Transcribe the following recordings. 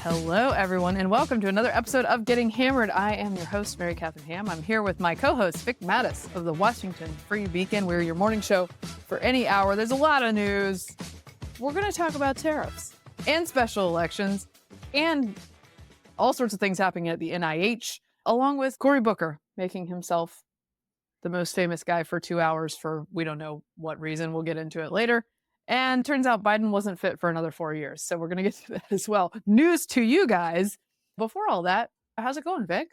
Hello, everyone, and welcome to another episode of Getting Hammered. I am your host, Mary Catherine Ham. I'm here with my co-host, Vic Mattis of the Washington Free Beacon. We're your morning show for any hour. There's a lot of news. We're going to talk about tariffs and special elections and all sorts of things happening at the NIH, along with Cory Booker making himself the most famous guy for 2 hours for we don't know what reason. We'll get into it later. And turns out Biden wasn't fit for another 4 years. So we're going to get to that as well. News to you guys. Before all that, how's it going, Vic?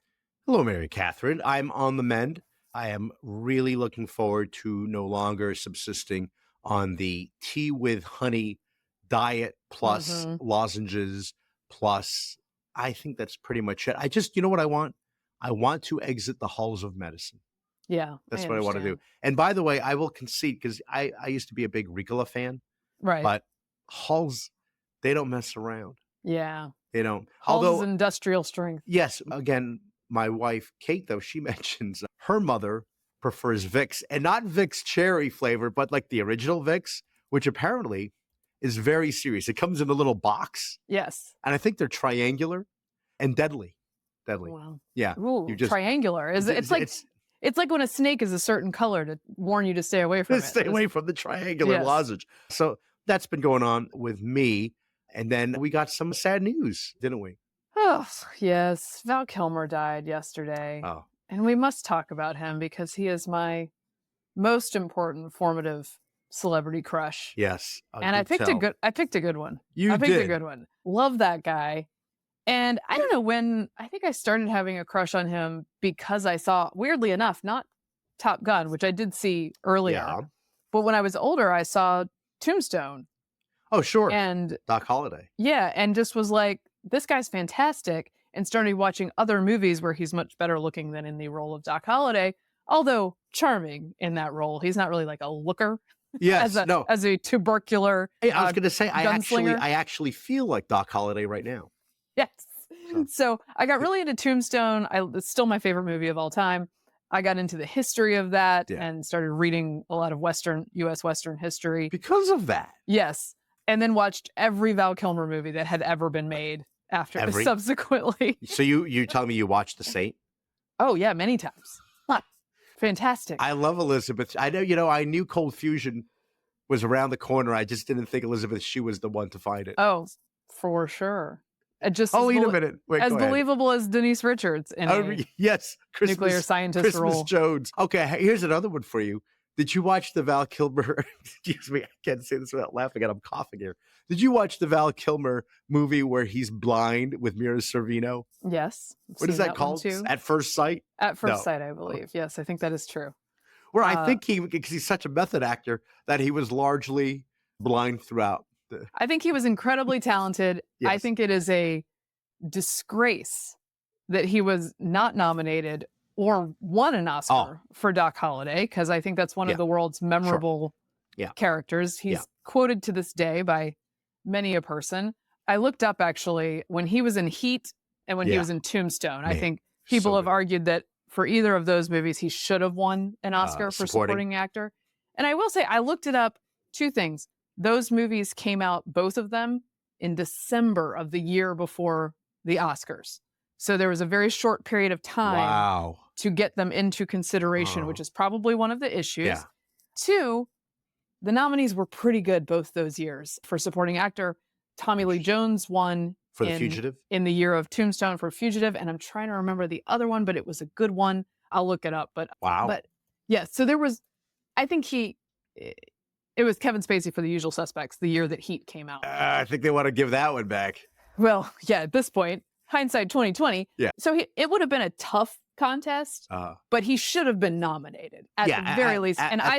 Hello, Mary Catherine. I'm on the mend. I am really looking forward to no longer subsisting on the tea with honey diet plus lozenges plus. I think that's pretty much it. You know what I want? I want to exit the halls of medicine. Yeah, that's what I want to do. And by the way, I will concede because I used to be a big Ricola fan. Right. But halls, they don't mess around. Yeah. They don't. Halls is industrial strength. Yes. Again, my wife, Kate, though, she mentions her mother prefers Vicks and not Vicks cherry flavor, but like the original Vicks, which apparently is very serious. It comes in a little box. Yes. And I think they're triangular and deadly. Deadly. Wow. Yeah. Ooh, triangular. It's like when a snake is a certain color to warn you to stay away from it. Stay away from the triangular lozenge. So that's been going on with me. And then we got some sad news, didn't we? Oh, yes. Val Kilmer died yesterday. Oh. And we must talk about him because he is my most important formative celebrity crush. Yes. And I picked a good one. I picked a good one. Love that guy. And I don't know when, I think I started having a crush on him because I saw, weirdly enough, not Top Gun, which I did see earlier. Yeah. But when I was older, I saw Tombstone. Oh, sure. And Doc Holliday. Yeah. And just was like, this guy's fantastic. And started watching other movies where he's much better looking than in the role of Doc Holliday, although charming in that role. He's not really like a looker. Yes. As a tubercular. Hey, I was going to say, I gunslinger. actually feel like Doc Holliday right now. Yes. So I got really into Tombstone. It's still my favorite movie of all time. I got into the history of that and started reading a lot of U.S. Western history. Because of that? Yes. And then watched every Val Kilmer movie that had ever been made subsequently. So you telling me you watched The Saint? Oh, yeah, many times. Fantastic. I love Elizabeth. I know, I knew Cold Fusion was around the corner. I just didn't think Elizabeth Shue was the one to find it. Oh, for sure. Just wait a minute. Wait, as believable as Denise Richards in yes, nuclear scientist Christmas role. Jones. Okay, here's another one for you. Did you watch the Val Kilmer? Excuse me, I can't say this without laughing, and I'm coughing here. Did you watch the Val Kilmer movie where he's blind with Mira Sorvino? Yes. What is that called? At First Sight? At First Sight, I believe. Yes, I think that is true. Where I think because he's such a method actor, that he was largely blind throughout. I think he was incredibly talented. Yes. I think it is a disgrace that he was not nominated or won an Oscar for Doc Holliday, because I think that's one of the world's memorable characters. He's quoted to this day by many a person. I looked up actually when he was in Heat and when he was in Tombstone. I think people have argued that for either of those movies, he should have won an Oscar for supporting actor. And I will say, I looked it up. Two things. Those movies came out, both of them, in December of the year before the Oscars. So there was a very short period of time to get them into consideration, which is probably one of the issues. Yeah. Two, the nominees were pretty good both those years. For supporting actor, Tommy Lee Jones won for The Fugitive in the year of Tombstone for Fugitive, and I'm trying to remember the other one, but it was a good one. I'll look it up. But yeah, so there was, I think it was Kevin Spacey for The Usual Suspects the year that Heat came out. I think they want to give that one back. Well, yeah, at this point, hindsight 2020. Yeah. So it would have been a tough contest, but he should have been nominated at the very least. And I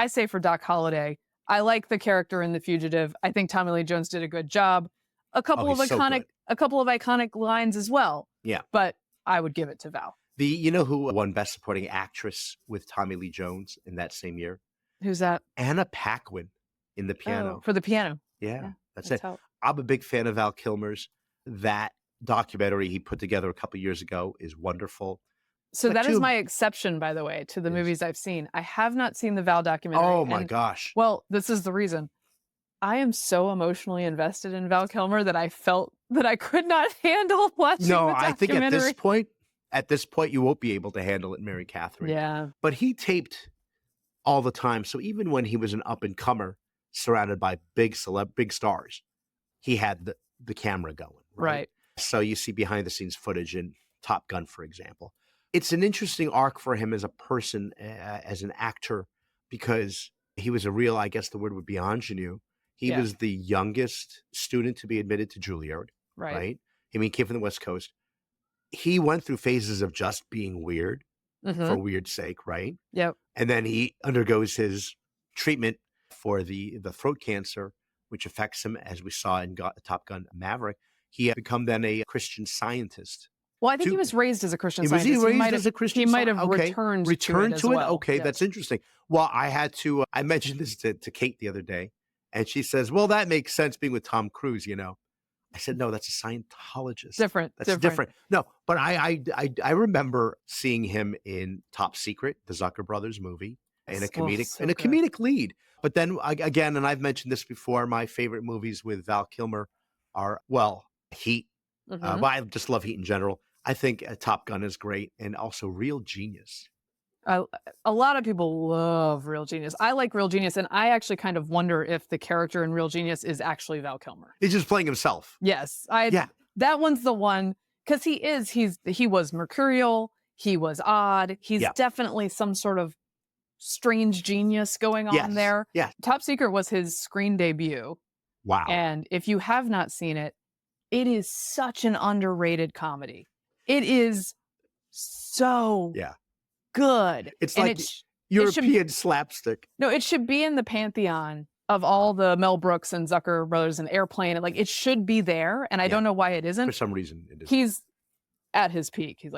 say for Doc Holliday, I like the character in The Fugitive. I think Tommy Lee Jones did a good job. A couple of iconic lines as well. Yeah. But I would give it to Val. You know who won Best Supporting Actress with Tommy Lee Jones in that same year? Who's that? Anna Paquin in The Piano. Oh, for The Piano. Yeah, that's it. I'm a big fan of Val Kilmer's. That documentary he put together a couple years ago is wonderful. So that is my exception, by the way, to the movies I've seen. I have not seen the Val documentary. Oh, my gosh. Well, this is the reason. I am so emotionally invested in Val Kilmer that I felt that I could not handle watching the documentary. I think at this point, you won't be able to handle it, Mary Catherine. Yeah. But he taped all the time. So even when he was an up-and-comer surrounded by big stars, he had the camera going. Right. So you see behind-the-scenes footage in Top Gun, for example. It's an interesting arc for him as a person, as an actor, because he was a real, I guess the word would be ingenue. He was the youngest student to be admitted to Juilliard. Right. I mean, he came from the West Coast. He went through phases of just being weird for weird's sake, right? Yep. And then he undergoes his treatment for the throat cancer, which affects him, as we saw in Top Gun Maverick. He had become then a Christian Scientist. Well, I think he was raised as a Christian Scientist. Was he raised as a Christian Scientist? He might have returned to it as well. Okay, yes. That's interesting. Well, I mentioned this to Kate the other day, and she says, well, that makes sense being with Tom Cruise, I said, no, that's a Scientologist. That's different. No, but I remember seeing him in Top Secret, the Zucker Brothers movie, in a comedic lead. But then again, and I've mentioned this before, my favorite movies with Val Kilmer are, Heat. But I just love Heat in general. I think Top Gun is great, and also Real Genius. A lot of people love Real Genius. I like Real Genius, and I actually kind of wonder if the character in Real Genius is actually Val Kilmer. He's just playing himself. Yes. That one's the one, because he was mercurial, he was odd, he's definitely some sort of strange genius going on there. Yeah. Top Secret was his screen debut. Wow. And if you have not seen it, it is such an underrated comedy. It is so good. It's like European slapstick. No, it should be in the pantheon of all the Mel Brooks and Zucker Brothers and Airplane. And it should be there. And I don't know why it isn't. For some reason, it isn't. He's at his peak. He's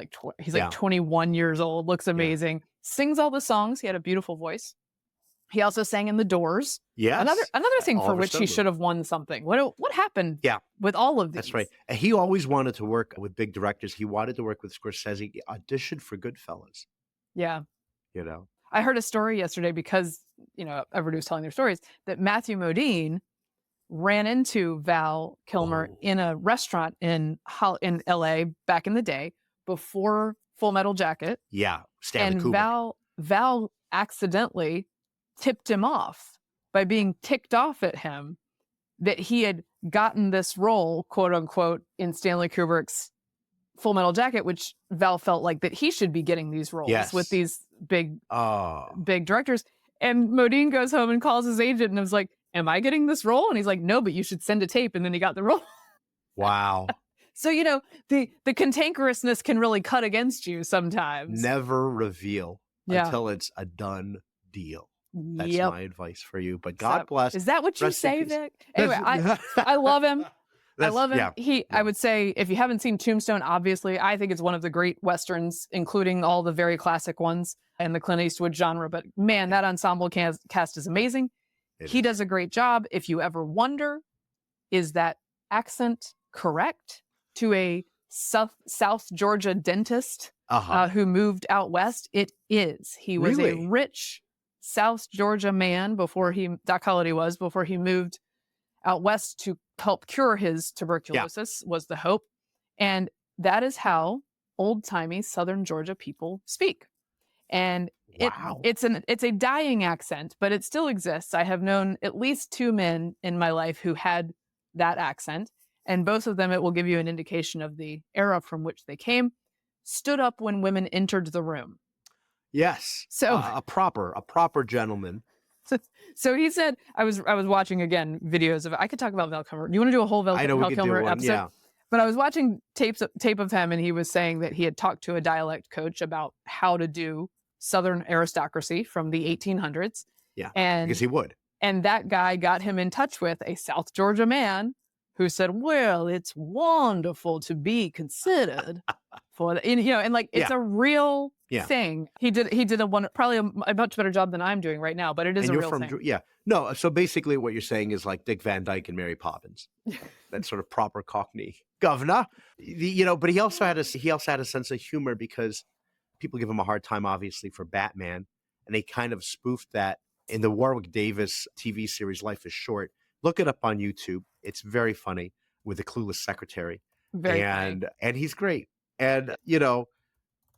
like 21 years old. Looks amazing. Sings all the songs. He had a beautiful voice. He also sang in The Doors. Yes. Another thing for which he should have won something. What happened with all of these? That's right. And he always wanted to work with big directors. He wanted to work with Scorsese. He auditioned for Goodfellas. Yeah. I heard a story yesterday because, everybody was telling their stories, that Matthew Modine ran into Val Kilmer in a restaurant in LA back in the day before Full Metal Jacket. Yeah. Stanley and Kubrick. Val accidentally tipped him off by being ticked off at him that he had gotten this role, quote unquote, in Stanley Kubrick's Full Metal Jacket, which Val felt like that he should be getting these roles with these big directors. And Modine goes home and calls his agent and was like, am I getting this role? And he's like, no, but you should send a tape. And then he got the role. Wow. So, the cantankerousness can really cut against you sometimes. Never reveal until it's a done deal. That's my advice for you. But God bless. Is that what you say, Vic? Anyway, I love him. I love him. I would say, if you haven't seen Tombstone, obviously, I think it's one of the great Westerns, including all the very classic ones and the Clint Eastwood genre. But man, that ensemble cast is amazing. He does a great job. If you ever wonder, is that accent correct to a South Georgia dentist who moved out west? It is. He was a rich South Georgia man Doc Holliday was, before he moved out west to help cure his tuberculosis, was the hope. And that is how old-timey Southern Georgia people speak. And it's a dying accent, but it still exists. I have known at least 2 men in my life who had that accent, and both of them, it will give you an indication of the era from which they came, stood up when women entered the room. Yes. So a proper gentleman. So he said, I was watching again videos of it. I could talk about Val Kilmer. Do you want to do a whole Val Kilmer episode? Yeah. But I was watching tape of him, and he was saying that he had talked to a dialect coach about how to do Southern aristocracy from the 1800s. Yeah, and because he would. And that guy got him in touch with a South Georgia man who said, well, it's wonderful to be considered for the, it's a real thing. He did probably a much better job than I'm doing right now, but it is a real thing. Yeah. No, so basically what you're saying is like Dick Van Dyke and Mary Poppins. That sort of proper Cockney governor. But he also had a sense of humor, because people give him a hard time, obviously, for Batman, and they kind of spoofed that in the Warwick Davis TV series Life is Short. Look it up on YouTube. It's very funny. with a clueless secretary. Very funny. And he's great. And,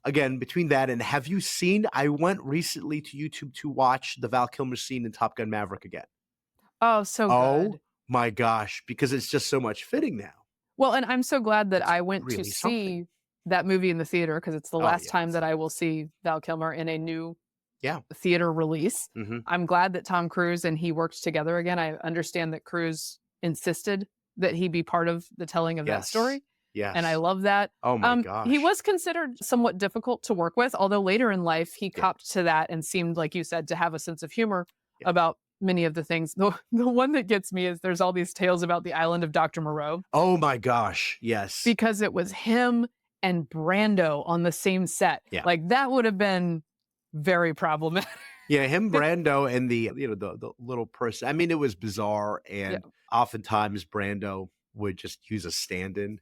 again, between that and have you seen, I went recently to YouTube to watch the Val Kilmer scene in Top Gun Maverick again. Oh, so Oh good. my gosh, because it's just so much fitting now. Well, and I'm so glad that I went really to see something. that movie in the theater because it's the last time yes. that I will see Val Kilmer in a new Yeah. theater release. hmm I'm glad that Tom Cruise and he worked together again. I understand that Cruise insisted that he be part of the telling of that story. Yes. And I love that. Oh my gosh. He was considered somewhat difficult to work with, although later in life he copped to that and seemed, like you said, to have a sense of humor about many of the things. The one that gets me is there's all these tales about the island of Dr. Moreau. Oh my gosh. Yes. Because it was him and Brando on the same set. Yeah. Like that would have been very problematic. Yeah, him, Brando, and the little person. I mean, it was bizarre, and oftentimes Brando would just use a stand-in.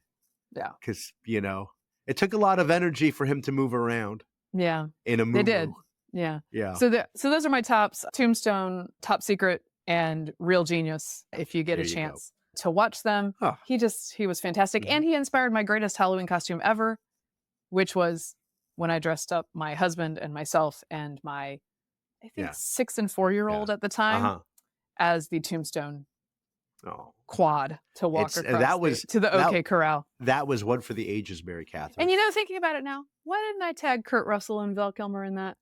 Yeah, because it took a lot of energy for him to move around. Yeah, in a movie. They did. Yeah, yeah. So those are my tops: Tombstone, Top Secret, and Real Genius. If you get a chance to watch them, he was fantastic, and he inspired my greatest Halloween costume ever, which was when I dressed up my husband and myself and my, I think, 6 and 4-year-old at the time as the Tombstone quad to walk across to the OK Corral. That was one for the ages, Mary Catherine. And thinking about it now, why didn't I tag Kurt Russell and Val Kilmer in that?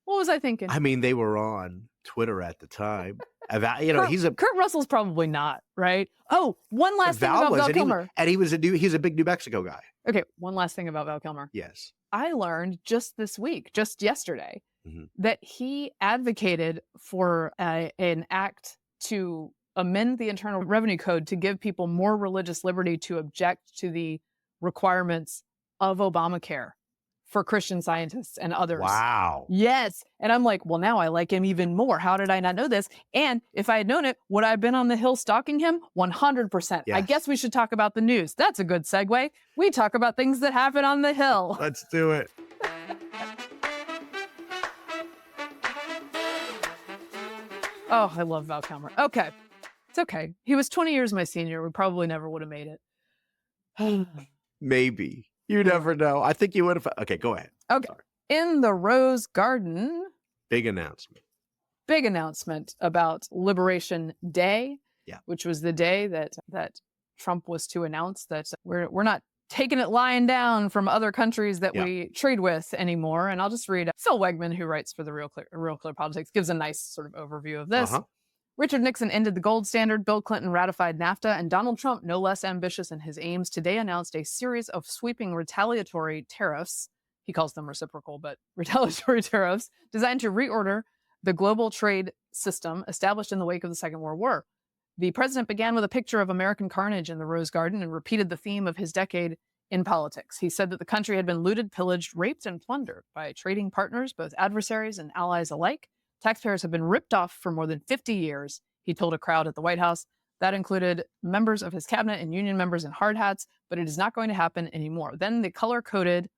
What was I thinking? I mean, they were on Twitter at the time. Kurt Russell's probably not, right? Oh, one last thing about Val Kilmer. He's a big New Mexico guy. Okay, one last thing about Val Kilmer. Yes. I learned just this week, just yesterday, that he advocated for an act to amend the Internal Revenue Code to give people more religious liberty to object to the requirements of Obamacare for Christian Scientists and others. Wow. Yes. And I'm like, well, now I like him even more. How did I not know this? And if I had known it, would I have been on the Hill stalking him? 100%. Yes. I guess we should talk about the news. That's a good segue. We talk about things that happen on the Hill. Let's do it. Oh, I love Val Kilmer. Okay. It's okay. He was 20 years my senior. We probably never would have made it. Maybe. You never know. I think you would have. Okay, go ahead. Okay. Sorry. In the Rose Garden. Big announcement. Big announcement about Liberation Day, which was the day that Trump was to announce that we're not taking it lying down from other countries that we trade with anymore. And I'll just read Phil Wegman, who writes for the Real Clear Politics, gives a nice sort of overview of this. Richard Nixon ended the gold standard, Bill Clinton ratified NAFTA, and Donald Trump, no less ambitious in his aims, today announced a series of sweeping retaliatory tariffs. He calls them reciprocal, but retaliatory tariffs designed to reorder the global trade system established in the wake of the Second World War. The president began with a picture of American carnage in the Rose Garden and repeated the theme of his decade in politics. He said that the country had been looted, pillaged, raped, and plundered by trading partners, both adversaries and allies alike. Taxpayers have been ripped off for more than 50 years, he told a crowd at the White House. That included members of his cabinet and union members in hard hats, but it is not going to happen anymore. Then the color-coded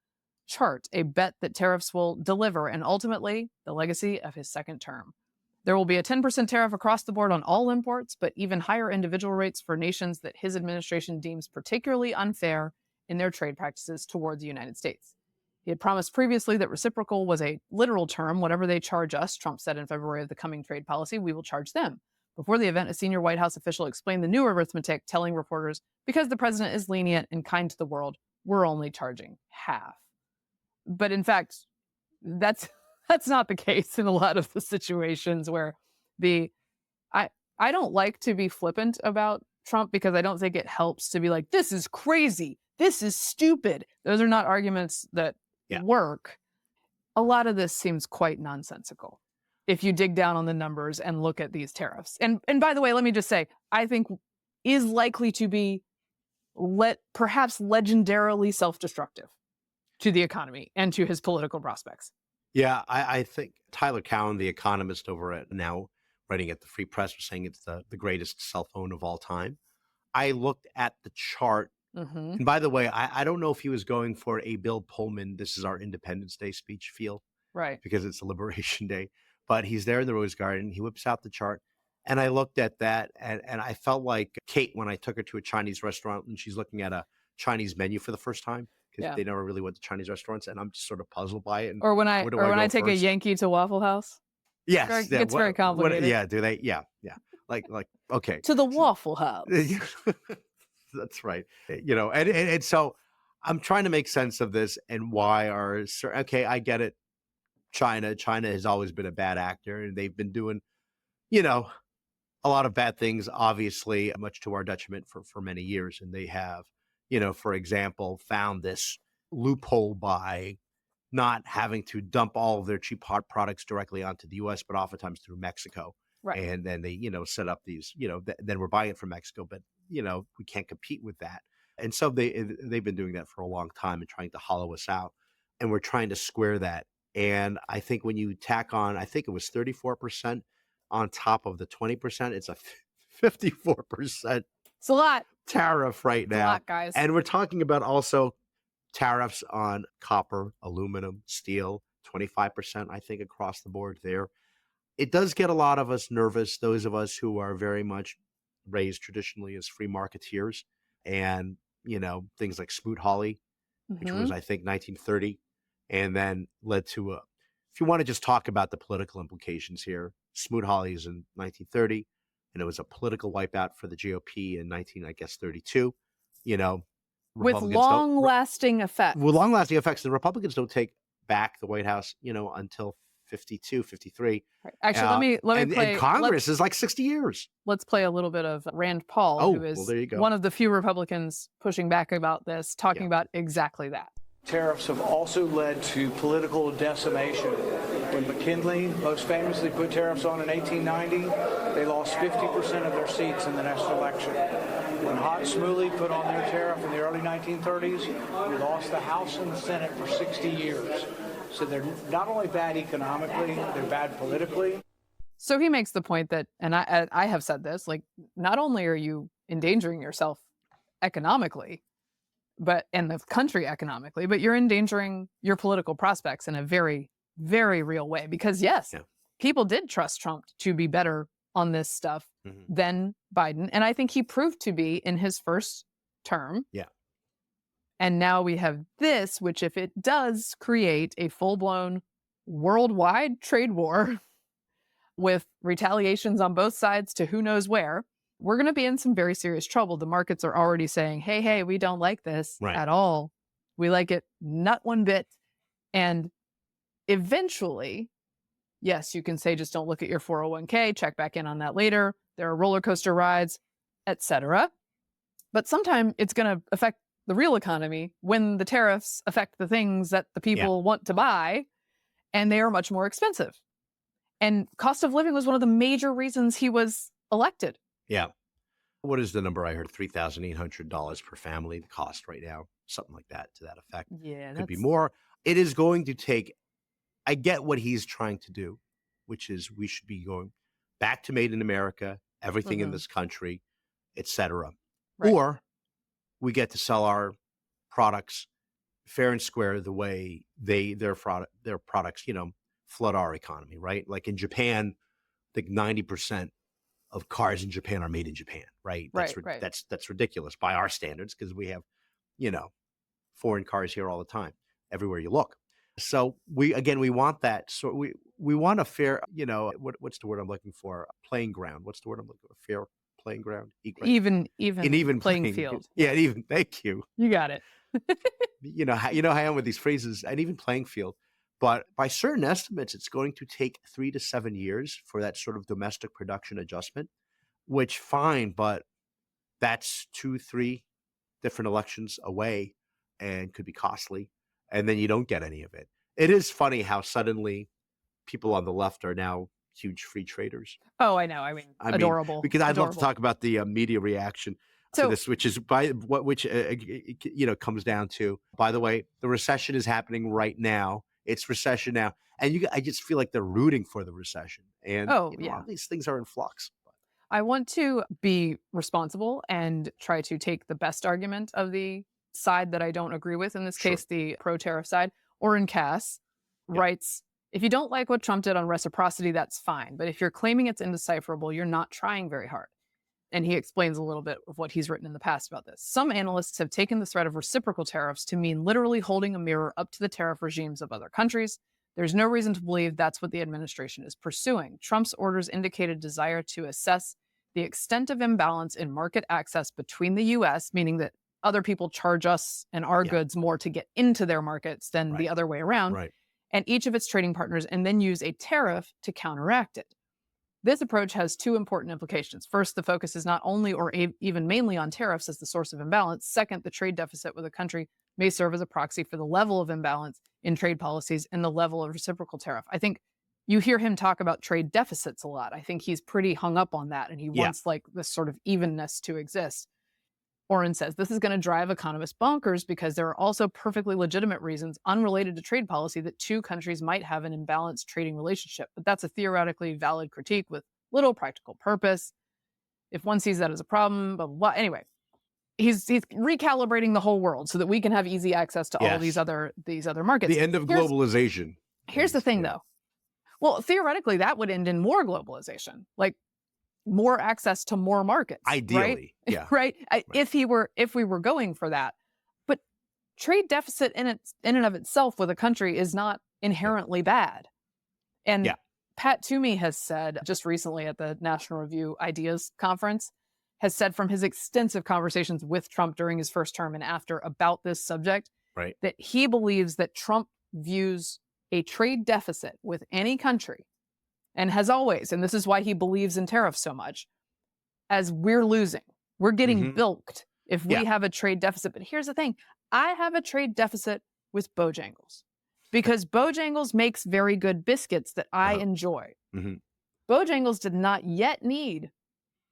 chart, a bet that tariffs will deliver, and ultimately the legacy of his second term. There will be a 10% tariff across the board on all imports, but even higher individual rates for nations that his administration deems particularly unfair in their trade practices towards the United States. He had promised previously that reciprocal was a literal term. Whatever they charge us, Trump said in February of the coming trade policy, we will charge them. Before the event, a senior White House official explained the new arithmetic, telling reporters, because the president is lenient and kind to the world, we're only charging half. But in fact, that's not the case in a lot of the situations where I don't like to be flippant about Trump because I don't think it helps to be like, this is crazy. This is stupid. Those are not arguments that work. A lot of this seems quite nonsensical if you dig down on the numbers and look at these tariffs. And by the way, let me just say, I think is likely to be perhaps legendarily self-destructive to the economy and to his political prospects. Yeah, I think Tyler Cowen, the economist over at now writing at the Free Press, was saying it's the greatest cell phone of all time. I looked at the chart. And by the way, I don't know if he was going for a Bill Pullman, this is our Independence Day speech feel. Right. Because it's a Liberation Day. But he's there in the Rose Garden. He whips out the chart. And I looked at that and I felt like Kate when I took her to a Chinese restaurant and she's looking at a Chinese menu for the first time because they never really went to Chinese restaurants, and I'm just sort of puzzled by it. And or when I take first? a Yankee to Waffle House. Yes, It's very complicated. Yeah, do they? Yeah, yeah. Like okay. To the Waffle House. That's right. And so I'm trying to make sense of this and why okay, I get it. China has always been a bad actor, and they've been doing, a lot of bad things, obviously, much to our detriment for many years. And they have, for example, found this loophole by not having to dump all of their cheap hot products directly onto the US, but oftentimes through Mexico. Right. And then they, set up these, then we're buying it from Mexico, but, we can't compete with that. And so they've been doing that for a long time and trying to hollow us out. And we're trying to square that. And I think when you tack on, I think it was 34% on top of the 20%, it's a 54%. It's a lot. Tariff right now. It's a lot, guys. And we're talking about also tariffs on copper, aluminum, steel, 25%, I think, across the board there. It does get a lot of us nervous, those of us who are very much raised traditionally as free marketeers, and, things like Smoot-Hawley, which was, I think, 1930, and then led to if you want to just talk about the political implications here, Smoot-Hawley is in 1930, and it was a political wipeout for the GOP in 1932. With long-lasting effects. With long-lasting effects, the Republicans don't take back the White House, until 52, 53. Right. Actually, let me play. And Congress is like 60 years. Let's play a little bit of Rand Paul, who is there you go. One of the few Republicans pushing back about this, talking about exactly that. Tariffs have also led to political decimation. When McKinley most famously put tariffs on in 1890, they lost 50% of their seats in the next election. When Hott Smooley put on their tariff in the early 1930s, we lost the House and the Senate for 60 years. So they're not only bad economically, they're bad politically. So he makes the point that, and I have said this, like, not only are you endangering yourself economically, and the country economically, but you're endangering your political prospects in a very, very real way. Because people did trust Trump to be better on this stuff than Biden. And I think he proved to be in his first term. Yeah. And now we have this, which if it does create a full-blown worldwide trade war with retaliations on both sides to who knows where, we're going to be in some very serious trouble. The markets are already saying, hey, we don't like this at all. We like it not one bit. And eventually, yes, you can say just don't look at your 401k, check back in on that later. There are roller coaster rides, etc. But sometime it's going to affect the real economy when the tariffs affect the things that the people want to buy, and they are much more expensive. And cost of living was one of the major reasons he was elected. Yeah. What is the number I heard? $3,800 per family, the cost right now, something like that, to that effect. Yeah. Could be more. It is going to take, I get what he's trying to do, which is we should be going back to made in America, everything in this country, etc. Right. Or we get to sell our products fair and square the way their products, flood our economy, right? Like in Japan, I think 90% of cars in Japan are made in Japan, right? That's ridiculous by our standards because we have, foreign cars here all the time, everywhere you look. So we want that. So we want a fair, what's the word I'm looking for? Playing ground. What's the word I'm looking for? Fair playing ground. Even playing field. Yeah, even. Thank you. You got it. how I am with these phrases, an even playing field. But by certain estimates, it's going to take 3 to 7 years for that sort of domestic production adjustment, which fine, but that's 2-3 different elections away and could be costly. And then you don't get any of it. It is funny how suddenly people on the left are now huge free traders. Oh, I know. I mean, adorable. Because I'd love to talk about the media reaction to this, which is comes down to, by the way, the recession is happening right now. It's recession now. And I just feel like they're rooting for the recession. And all these things are in flux. I want to be responsible and try to take the best argument of the side that I don't agree with. In this case, the pro-tariff side. Oren Cass writes If you don't like what Trump did on reciprocity, that's fine. But if you're claiming it's indecipherable, you're not trying very hard. And he explains a little bit of what he's written in the past about this. Some analysts have taken the threat of reciprocal tariffs to mean literally holding a mirror up to the tariff regimes of other countries. There's no reason to believe that's what the administration is pursuing. Trump's orders indicate a desire to assess the extent of imbalance in market access between the U.S., meaning that other people charge us and our goods more to get into their markets than the other way around, and each of its trading partners, and then use a tariff to counteract it. This approach has two important implications. First, the focus is not only or even mainly on tariffs as the source of imbalance. Second, the trade deficit with a country may serve as a proxy for the level of imbalance in trade policies and the level of reciprocal tariff. I think you hear him talk about trade deficits a lot. I think he's pretty hung up on that, and he wants like this sort of evenness to exist. Oren says this is going to drive economists bonkers because there are also perfectly legitimate reasons unrelated to trade policy that two countries might have an imbalanced trading relationship. But that's a theoretically valid critique with little practical purpose. If one sees that as a problem, blah, blah, blah. Anyway, he's recalibrating the whole world so that we can have easy access to all these other markets. The end of globalization. Here's the thing, though. Well, theoretically, that would end in more globalization. Like, more access to more markets. Ideally, right? If we were going for that. But trade deficit in and of itself with a country is not inherently bad. And Pat Toomey has said just recently at the National Review Ideas Conference, has said from his extensive conversations with Trump during his first term and after about this subject, that he believes that Trump views a trade deficit with any country, and has always, and this is why he believes in tariffs so much, as we're losing. We're getting bilked if we have a trade deficit. But here's the thing. I have a trade deficit with Bojangles because Bojangles makes very good biscuits that I enjoy. Bojangles did not yet need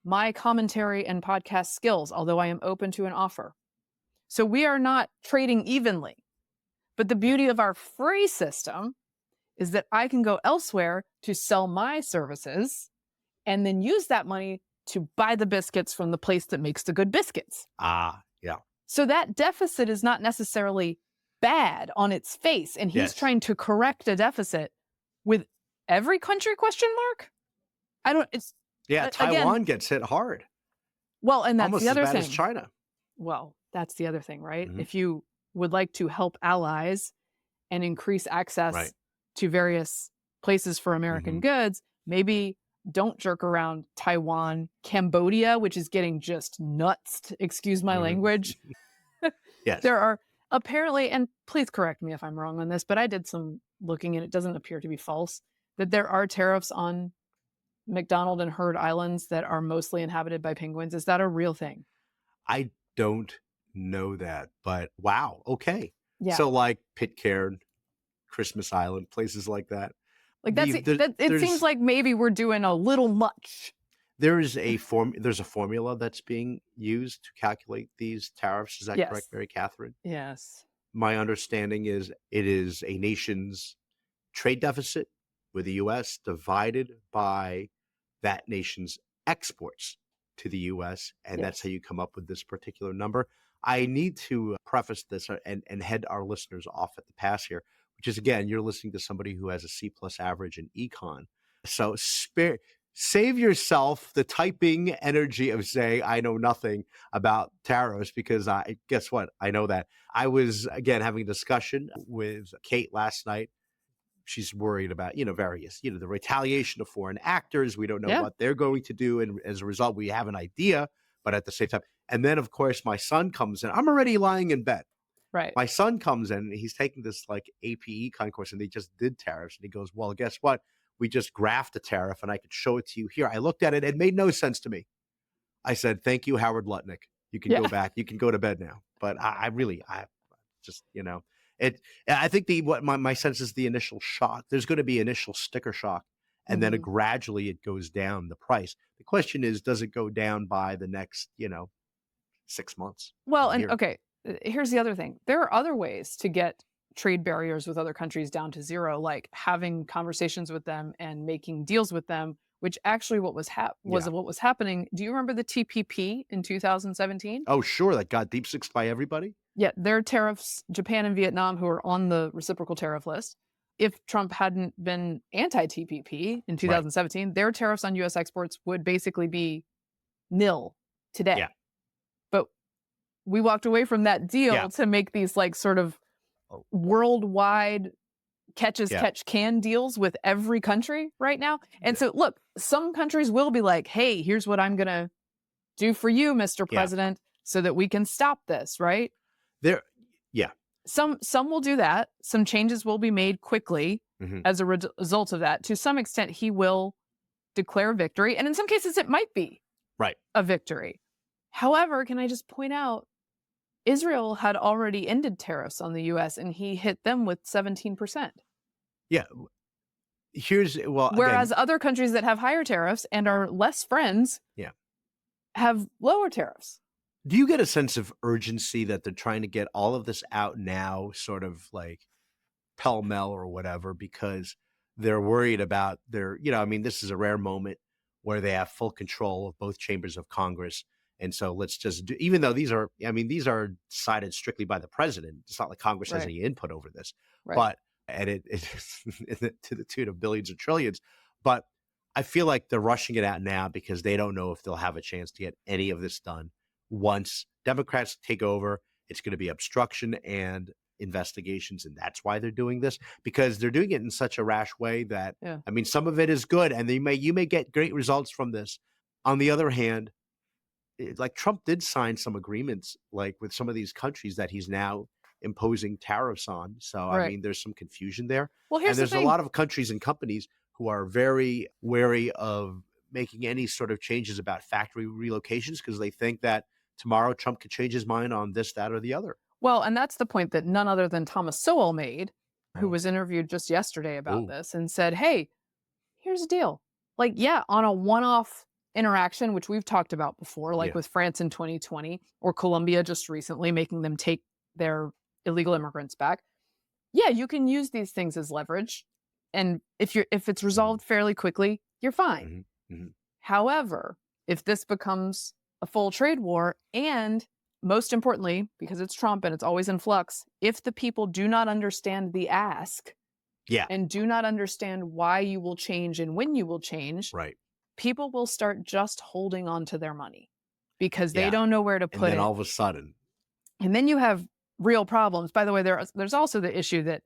my commentary and podcast skills, although I am open to an offer. So we are not trading evenly. But the beauty of our free system is that I can go elsewhere to sell my services and then use that money to buy the biscuits from the place that makes the good biscuits. So that deficit is not necessarily bad on its face. And he's trying to correct a deficit with every country ? Taiwan gets hit hard. Well, and that's almost the other as bad thing. As China. Well, that's the other thing, right? If you would like to help allies and increase access to various places for American goods, maybe don't jerk around Taiwan, Cambodia, which is getting just nuts, excuse my language. There are apparently, and please correct me if I'm wrong on this, but I did some looking and it doesn't appear to be false, that there are tariffs on McDonald and Heard Islands that are mostly inhabited by penguins. Is that a real thing? I don't know that, but wow. Okay. Yeah. So like Pitcairn, Christmas Island, places like that. Like it seems like maybe we're doing a little much. There's a formula that's being used to calculate these tariffs. Is that correct, Mary Catherine? Yes. My understanding is it is a nation's trade deficit with the U.S. divided by that nation's exports to the U.S. And that's how you come up with this particular number. I need to preface this and head our listeners off at the pass here, which is, again, you're listening to somebody who has a C+ average in econ. So save yourself the typing energy of saying, I know nothing about tariffs, because guess what? I know that. I was, again, having a discussion with Kate last night. She's worried about, various, the retaliation of foreign actors. We don't know what they're going to do. And as a result, we have an idea, but at the same time. And then, of course, my son comes in. I'm already lying in bed. Right. My son comes in and he's taking this like AP econ course, and they just did tariffs. And he goes, well, guess what? We just graphed a tariff and I could show it to you here. I looked at it. It made no sense to me. I said, thank you, Howard Lutnick. You can go back. You can go to bed now. But I just, I think my sense is the initial shock. There's going to be initial sticker shock. And then gradually it goes down, the price. The question is, does it go down by the next, 6 months? Well, and okay, here's the other thing. There are other ways to get trade barriers with other countries down to zero, like having conversations with them and making deals with them, which actually what was happening. Do you remember the TPP in 2017? Oh, sure. That got deep sixed by everybody. Yeah, there are tariffs, Japan and Vietnam, who are on the reciprocal tariff list. if Trump hadn't been anti-TPP in 2017, their tariffs on U.S. exports would basically be nil today. Yeah. But we walked away from that deal to make these like sort of worldwide catch can deals with every country right now. And so look, some countries will be like, hey, here's what I'm going to do for you, Mr. President, so that we can stop this, right? Some will do that. Some changes will be made quickly as a result of that. To some extent, he will declare victory. And in some cases, it might be a victory. However, can I just point out, Israel had already ended tariffs on the U.S. and he hit them with 17%. Yeah. Whereas other countries that have higher tariffs and are less friends have lower tariffs. Do you get a sense of urgency that they're trying to get all of this out now, sort of like pell-mell or whatever, because they're worried about this is a rare moment where they have full control of both chambers of Congress. And so let's just do, even though these are decided strictly by the president. It's not like Congress has any input over this, but it to the tune of billions or trillions. But I feel like they're rushing it out now because they don't know if they'll have a chance to get any of this done. Once Democrats take over, it's going to be obstruction and investigations. And that's why they're doing this, because they're doing it in such a rash way that, some of it is good and you may get great results from this. On the other hand, like Trump did sign some agreements like with some of these countries that he's now imposing tariffs on. So, there's some confusion there. Well, and there's a lot of countries and companies who are very wary of making any sort of changes about factory relocations because they think that tomorrow Trump could change his mind on this, that, or the other. Well, and that's the point that none other than Thomas Sowell made, who was interviewed just yesterday about this and said, hey, here's the deal. Like, on a one-off interaction, which we've talked about before, like with France in 2020 or Colombia just recently making them take their illegal immigrants back. Yeah, you can use these things as leverage. And if it's resolved fairly quickly, you're fine. However, if this becomes a full trade war, and most importantly, because it's Trump and it's always in flux, if the people do not understand the ask and do not understand why you will change and when you will change, people will start just holding on to their money because they don't know where to put it. And then all of a sudden. And then you have real problems. By the way, there's also the issue that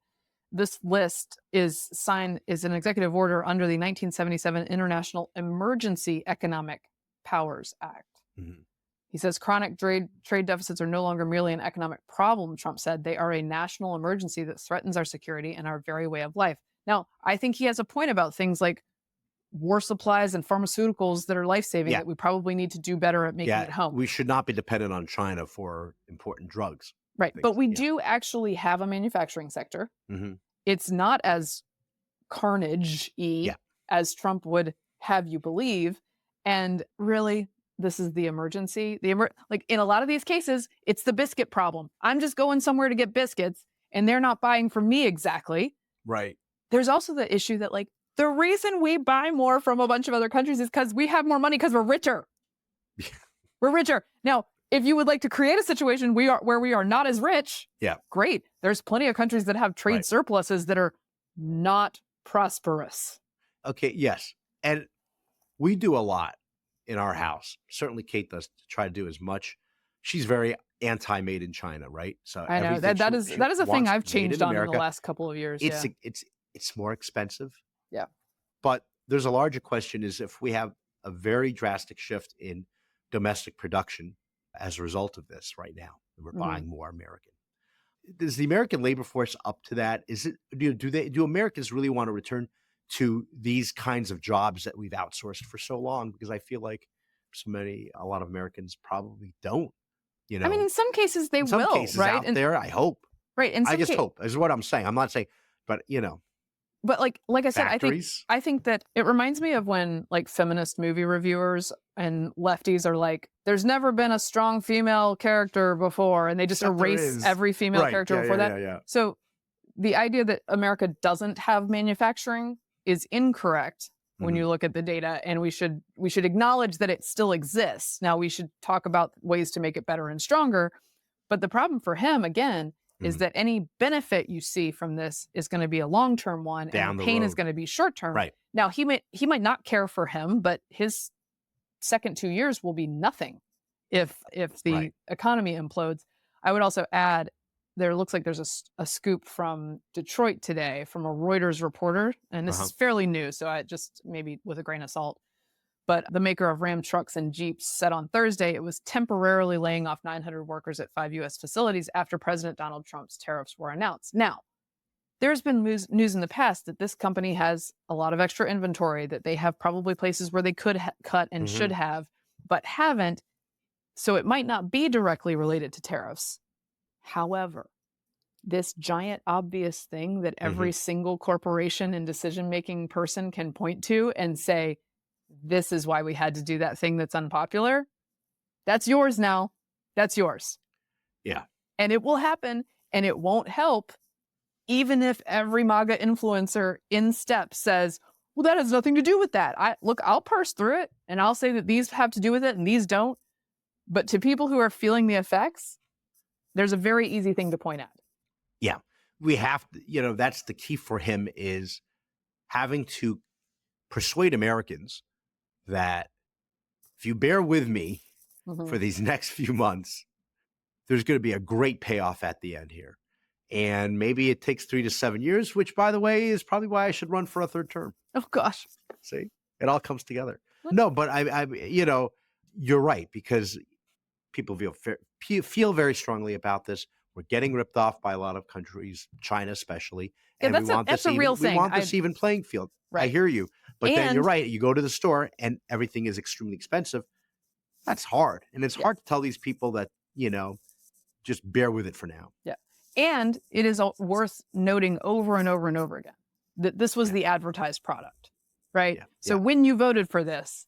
this list is an executive order under the 1977 International Emergency Economic Powers Act. He says chronic trade deficits are no longer merely an economic problem, Trump said. They are a national emergency that threatens our security and our very way of life. Now, I think he has a point about things like war supplies and pharmaceuticals that are life-saving that we probably need to do better at making at home. We should not be dependent on China for important drugs. Right. But we do actually have a manufacturing sector. It's not as carnage-y as Trump would have you believe. And really, this is the emergency. Like in a lot of these cases, it's the biscuit problem. I'm just going somewhere to get biscuits and they're not buying from me exactly. Right. There's also the issue that like the reason we buy more from a bunch of other countries is because we have more money because we're richer. We're richer. Now, if you would like to create a situation where we are not as rich, great. There's plenty of countries that have trade surpluses that are not prosperous. Okay, yes. And we do a lot in our house. Certainly Kate does to try to do as much. She's very anti-made in China, right? So I know that is a thing I've changed on in the last couple of years. It's more expensive. Yeah. But there's a larger question is if we have a very drastic shift in domestic production as a result of this right now, we're buying more American. Is the American labor force up to that? Is it do Americans really want to return to these kinds of jobs that we've outsourced for so long? Because I feel like a lot of Americans probably don't. I mean, in some cases they will, cases right? Out there, I hope. Right. I just hope is what I'm saying. I'm not saying, but But like I said, factories. I think that it reminds me of when like feminist movie reviewers and lefties are like, there's never been a strong female character before, and they just erase every female character before that. Yeah. So the idea that America doesn't have manufacturing is incorrect when you look at the data, and we should acknowledge that it still exists. Now we should talk about ways to make it better and stronger. But the problem for him, again, is that any benefit you see from this is going to be a long-term one, Down and the the pain is road. going to be short-term. Right. Now, he might not care for him, but his second 2 years will be nothing if the economy implodes. I would also add, there looks like there's a scoop from Detroit today from a Reuters reporter, and this is fairly new, so I just maybe with a grain of salt. But the maker of Ram trucks and Jeeps said on Thursday it was temporarily laying off 900 workers at 5 U.S. facilities after President Donald Trump's tariffs were announced. Now, there's been news in the past that this company has a lot of extra inventory, that they have probably places where they could cut and should have, but haven't. So it might not be directly related to tariffs. However, this giant obvious thing that every single corporation and decision-making person can point to and say, this is why we had to do that thing that's unpopular. That's yours now. That's yours. Yeah. And it will happen, and it won't help, even if every MAGA influencer in step says, well, that has nothing to do with that. I'll parse through it, and I'll say that these have to do with it and these don't. But to people who are feeling the effects, there's a very easy thing to point at. Yeah. We have to, that's the key for him, is having to persuade Americans that if you bear with me for these next few months, there's going to be a great payoff at the end here. And maybe it takes 3 to 7 years, which, by the way, is probably why I should run for a third term. Oh, gosh. See, it all comes together. No, but I you're right, because people feel very strongly about this. We're getting ripped off by a lot of countries, China especially. And that's a real thing. We want this even playing field. Right. I hear you. But then you're right. You go to the store and everything is extremely expensive. That's hard. And it's hard to tell these people that, just bear with it for now. Yeah. And it is worth noting over and over and over again that this was the advertised product, right? Yeah. So when you voted for this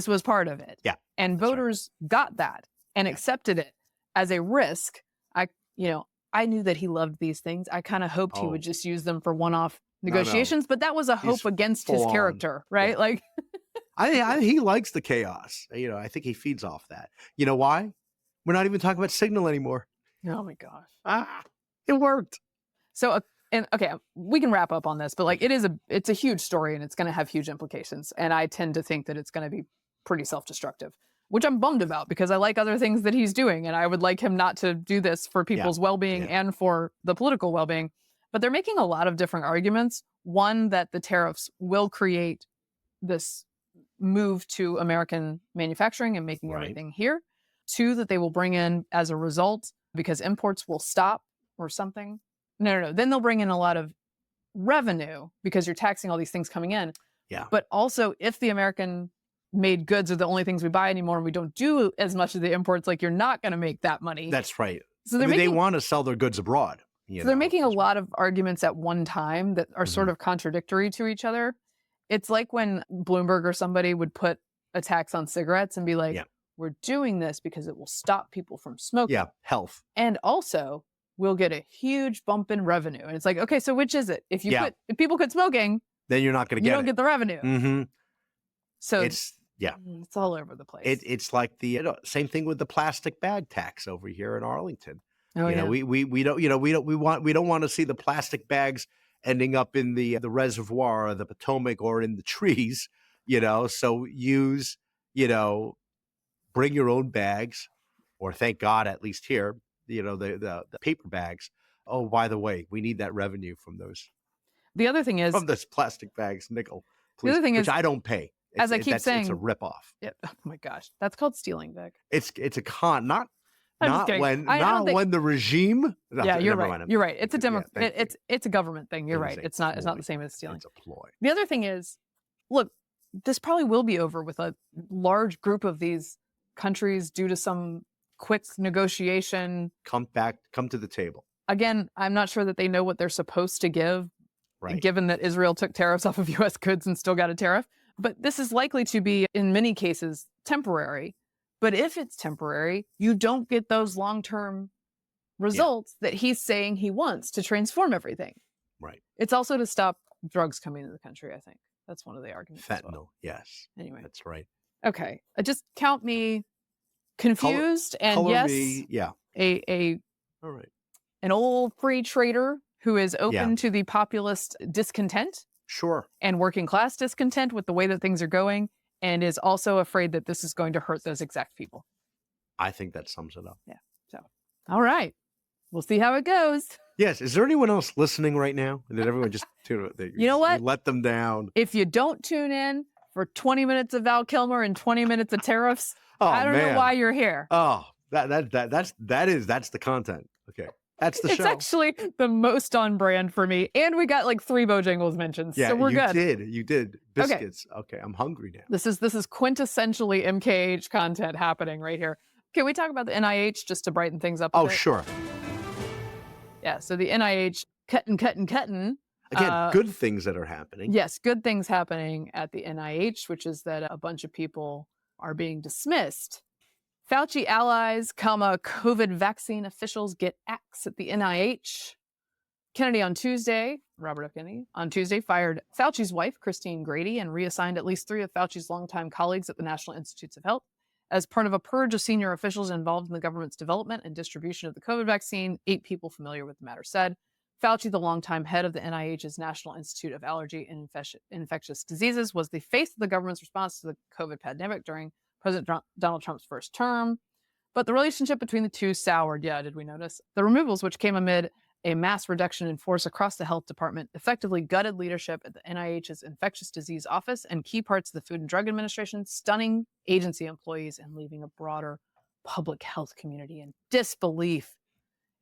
was part of it. Yeah. And voters got that and accepted it as a risk. I knew that he loved these things. I kind of hoped he would just use them for one-off negotiations, but that was a hope against his character, right? Yeah. Like, he likes the chaos. I think he feeds off that. You know why? We're not even talking about Signal anymore. Oh my gosh. It worked. So, okay, we can wrap up on this, but like, it's a huge story and it's going to have huge implications. And I tend to think that it's going to be pretty self-destructive, which I'm bummed about because I like other things that he's doing. And I would like him not to do this for people's well-being and for the political well-being. But they're making a lot of different arguments. One, that the tariffs will create this move to American manufacturing and making everything here. Two, that they will bring in as a result, because imports will stop or something. No. Then they'll bring in a lot of revenue because you're taxing all these things coming in. Yeah. But also, if the American made goods are the only things we buy anymore and we don't do as much of the imports, like, you're not going to make that money. That's right. So they want to sell their goods abroad. They're making a lot of arguments at one time that are sort of contradictory to each other. It's like when Bloomberg or somebody would put a tax on cigarettes and be like, we're doing this because it will stop people from smoking. Yeah, health. And also, we'll get a huge bump in revenue. And it's like, okay, so which is it? If people quit smoking, then you're not going to get it. You don't get the revenue. Mm-hmm. So it's all over the place. It's like the same thing with the plastic bag tax over here in Arlington. Oh, we don't want to see the plastic bags ending up in the reservoir or the Potomac or in the trees. So use bring your own bags, or thank God at least here the paper bags. Oh, by the way, we need that revenue from those. The other thing is from those plastic bags, nickel. Please, the other thing which is, I don't pay. As I keep saying, it's a ripoff. Yeah, oh my gosh, that's called stealing, Vic. It's a con, not when the regime. Yeah, you're right. You're right. It's a it's a government thing. You're right. It's not the same as stealing. It's a ploy. The other thing is, look, this probably will be over with a large group of these countries due to some quick negotiation. Come to the table. Again, I'm not sure that they know what they're supposed to give, given that Israel took tariffs off of U.S. goods and still got a tariff. But this is likely to be, in many cases, temporary. But if it's temporary, you don't get those long-term results that he's saying he wants to transform everything. Right. It's also to stop drugs coming into the country, I think. That's one of the arguments. Fentanyl, yes. Anyway. That's right. Okay. Just count me confused Color yes. Me, yeah. All right. an old free trader who is open to the populist discontent. Sure. And working class discontent with the way that things are going, and is also afraid that this is going to hurt those exact people. I think that sums it up. Yeah. So, all right. We'll see how it goes. Yes. Is there anyone else listening right now? Did everyone just tune in? You know what? You let them down. If you don't tune in for 20 minutes of Val Kilmer and 20 minutes of tariffs, I don't know why you're here. Oh, that's the content. Okay. That's the show. It's actually the most on brand for me. And we got like 3 Bojangles mentions. Yeah, so we're good. You did. Biscuits. Okay. I'm hungry now. This is quintessentially MKH content happening right here. Can we talk about the NIH just to brighten things up a bit? Sure. Yeah, so the NIH cutting. Again, good things that are happening. Yes, good things happening at the NIH, which is that a bunch of people are being dismissed. Fauci allies, COVID vaccine officials get axed at the NIH. Robert F. Kennedy, on Tuesday fired Fauci's wife, Christine Grady, and reassigned at least 3 of Fauci's longtime colleagues at the National Institutes of Health. As part of a purge of senior officials involved in the government's development and distribution of the COVID vaccine, 8 people familiar with the matter said. Fauci, the longtime head of the NIH's National Institute of Allergy and Infectious Diseases, was the face of the government's response to the COVID pandemic during President Donald Trump's first term. But the relationship between the two soured. Yeah, did we notice? The removals, which came amid a mass reduction in force across the health department, effectively gutted leadership at the NIH's infectious disease office and key parts of the Food and Drug Administration, stunning agency employees and leaving a broader public health community in disbelief.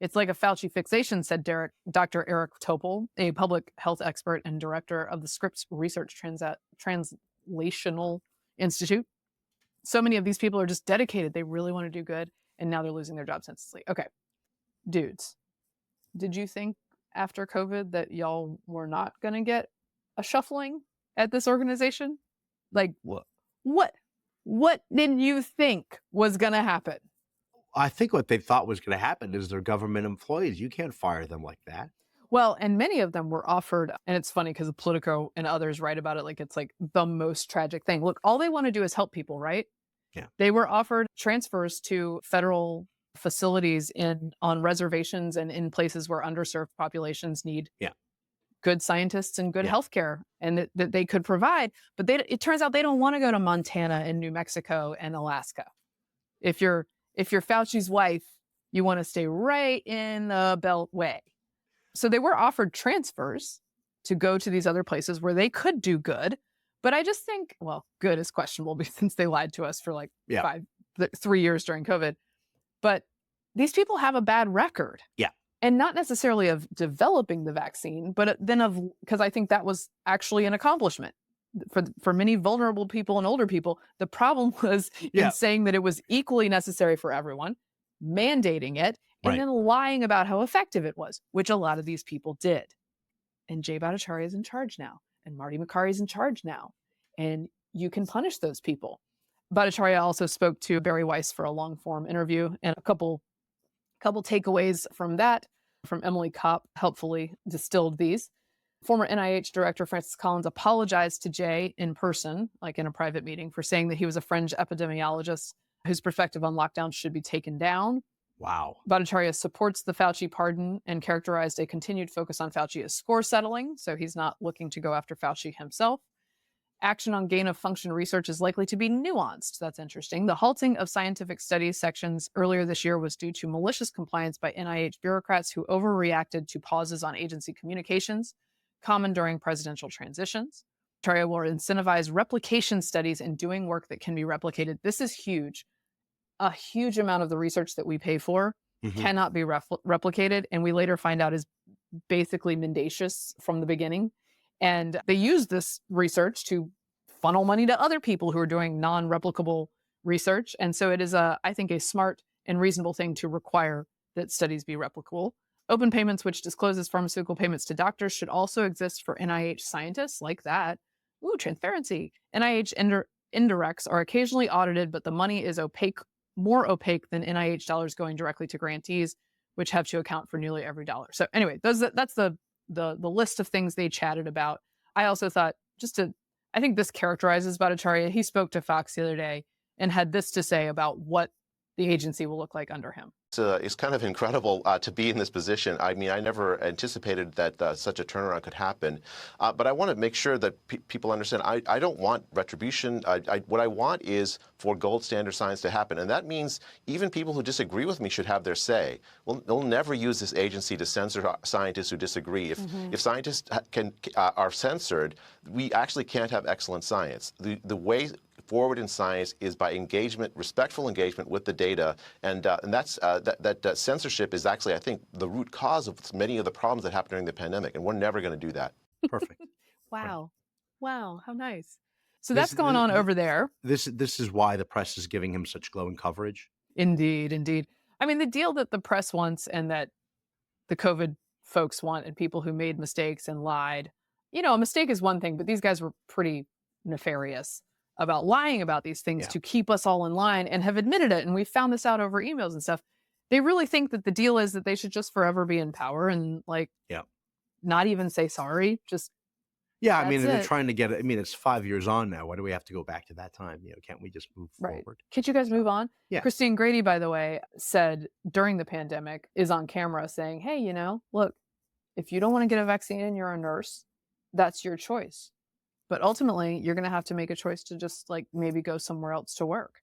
It's like a Fauci fixation, said Dr. Eric Topol, a public health expert and director of the Scripps Research Translational Institute. So many of these people are just dedicated. They really want to do good, and now they're losing their job senselessly. Okay, dudes, did you think after COVID that y'all were not going to get a shuffling at this organization? Like, what did you think was going to happen? I think what they thought was going to happen is they're government employees. You can't fire them like that. Well, and many of them were offered, and it's funny because Politico and others write about it like it's like the most tragic thing. Look, all they want to do is help people, right? Yeah. They were offered transfers to federal facilities on reservations and in places where underserved populations need good scientists and good healthcare, and that they could provide. But it turns out they don't want to go to Montana and New Mexico and Alaska. If you're Fauci's wife, you want to stay right in the Beltway. So they were offered transfers to go to these other places where they could do good. But I just think, well, good is questionable since they lied to us for like 3 years during COVID. But these people have a bad record. Yeah. And not necessarily of developing the vaccine, but then because I think that was actually an accomplishment. For many vulnerable people and older people, the problem was in saying that it was equally necessary for everyone, mandating it, and then lying about how effective it was, which a lot of these people did. And Jay Bhattacharya is in charge now, and Marty Makary is in charge now, and you can punish those people. Bhattacharya also spoke to Barry Weiss for a long-form interview, and a couple takeaways from that, from Emily Kopp, helpfully distilled these. Former NIH Director Francis Collins apologized to Jay in person, like in a private meeting, for saying that he was a fringe epidemiologist whose perspective on lockdown should be taken down. Wow. Bhattacharya supports the Fauci pardon and characterized a continued focus on Fauci as score settling, so he's not looking to go after Fauci himself. Action on gain-of-function research is likely to be nuanced. That's interesting. The halting of scientific studies sections earlier this year was due to malicious compliance by NIH bureaucrats who overreacted to pauses on agency communications, common during presidential transitions. Bhattacharya will incentivize replication studies and doing work that can be replicated. This is huge. A huge amount of the research that we pay for cannot be replicated, and we later find out is basically mendacious from the beginning. And they use this research to funnel money to other people who are doing non-replicable research. And so it is, I think, a smart and reasonable thing to require that studies be replicable. Open payments, which discloses pharmaceutical payments to doctors, should also exist for NIH scientists like that. Ooh, transparency. NIH indirects are occasionally audited, but the money is more opaque than NIH dollars going directly to grantees, which have to account for nearly every dollar. So anyway, that's the list of things they chatted about. I also thought, I think this characterizes Bhattacharya. He spoke to Fox the other day and had this to say about what the agency will look like under him. It's kind of incredible to be in this position. I mean, I never anticipated that such a turnaround could happen. But I want to make sure that people understand I don't want retribution. What I want is for gold standard science to happen. And that means even people who disagree with me should have their say. They'll never use this agency to censor scientists who disagree. If scientists are censored, we actually can't have excellent science. The way forward in science is by engagement, respectful engagement with the data, and that's that censorship is actually, I think, the root cause of many of the problems that happened during the pandemic, and we're never going to do that. Perfect. Wow. Wow, how nice. So that's going on over there. This is why the press is giving him such glowing coverage. Indeed, indeed. I mean, the deal that the press wants and that the COVID folks want and people who made mistakes and lied, a mistake is one thing, but these guys were pretty nefarious about lying about these things to keep us all in line and have admitted it. And we found this out over emails and stuff. They really think that the deal is that they should just forever be in power and not even say sorry. Just I mean, they're trying to get it. I mean, it's 5 years on now. Why do we have to go back to that time? Can't we just move forward? Can't you guys move on? Yeah. Christine Grady, by the way, said during the pandemic, is on camera saying, hey, look, if you don't want to get a vaccine and you're a nurse, that's your choice. But ultimately, you're going to have to make a choice to just maybe go somewhere else to work.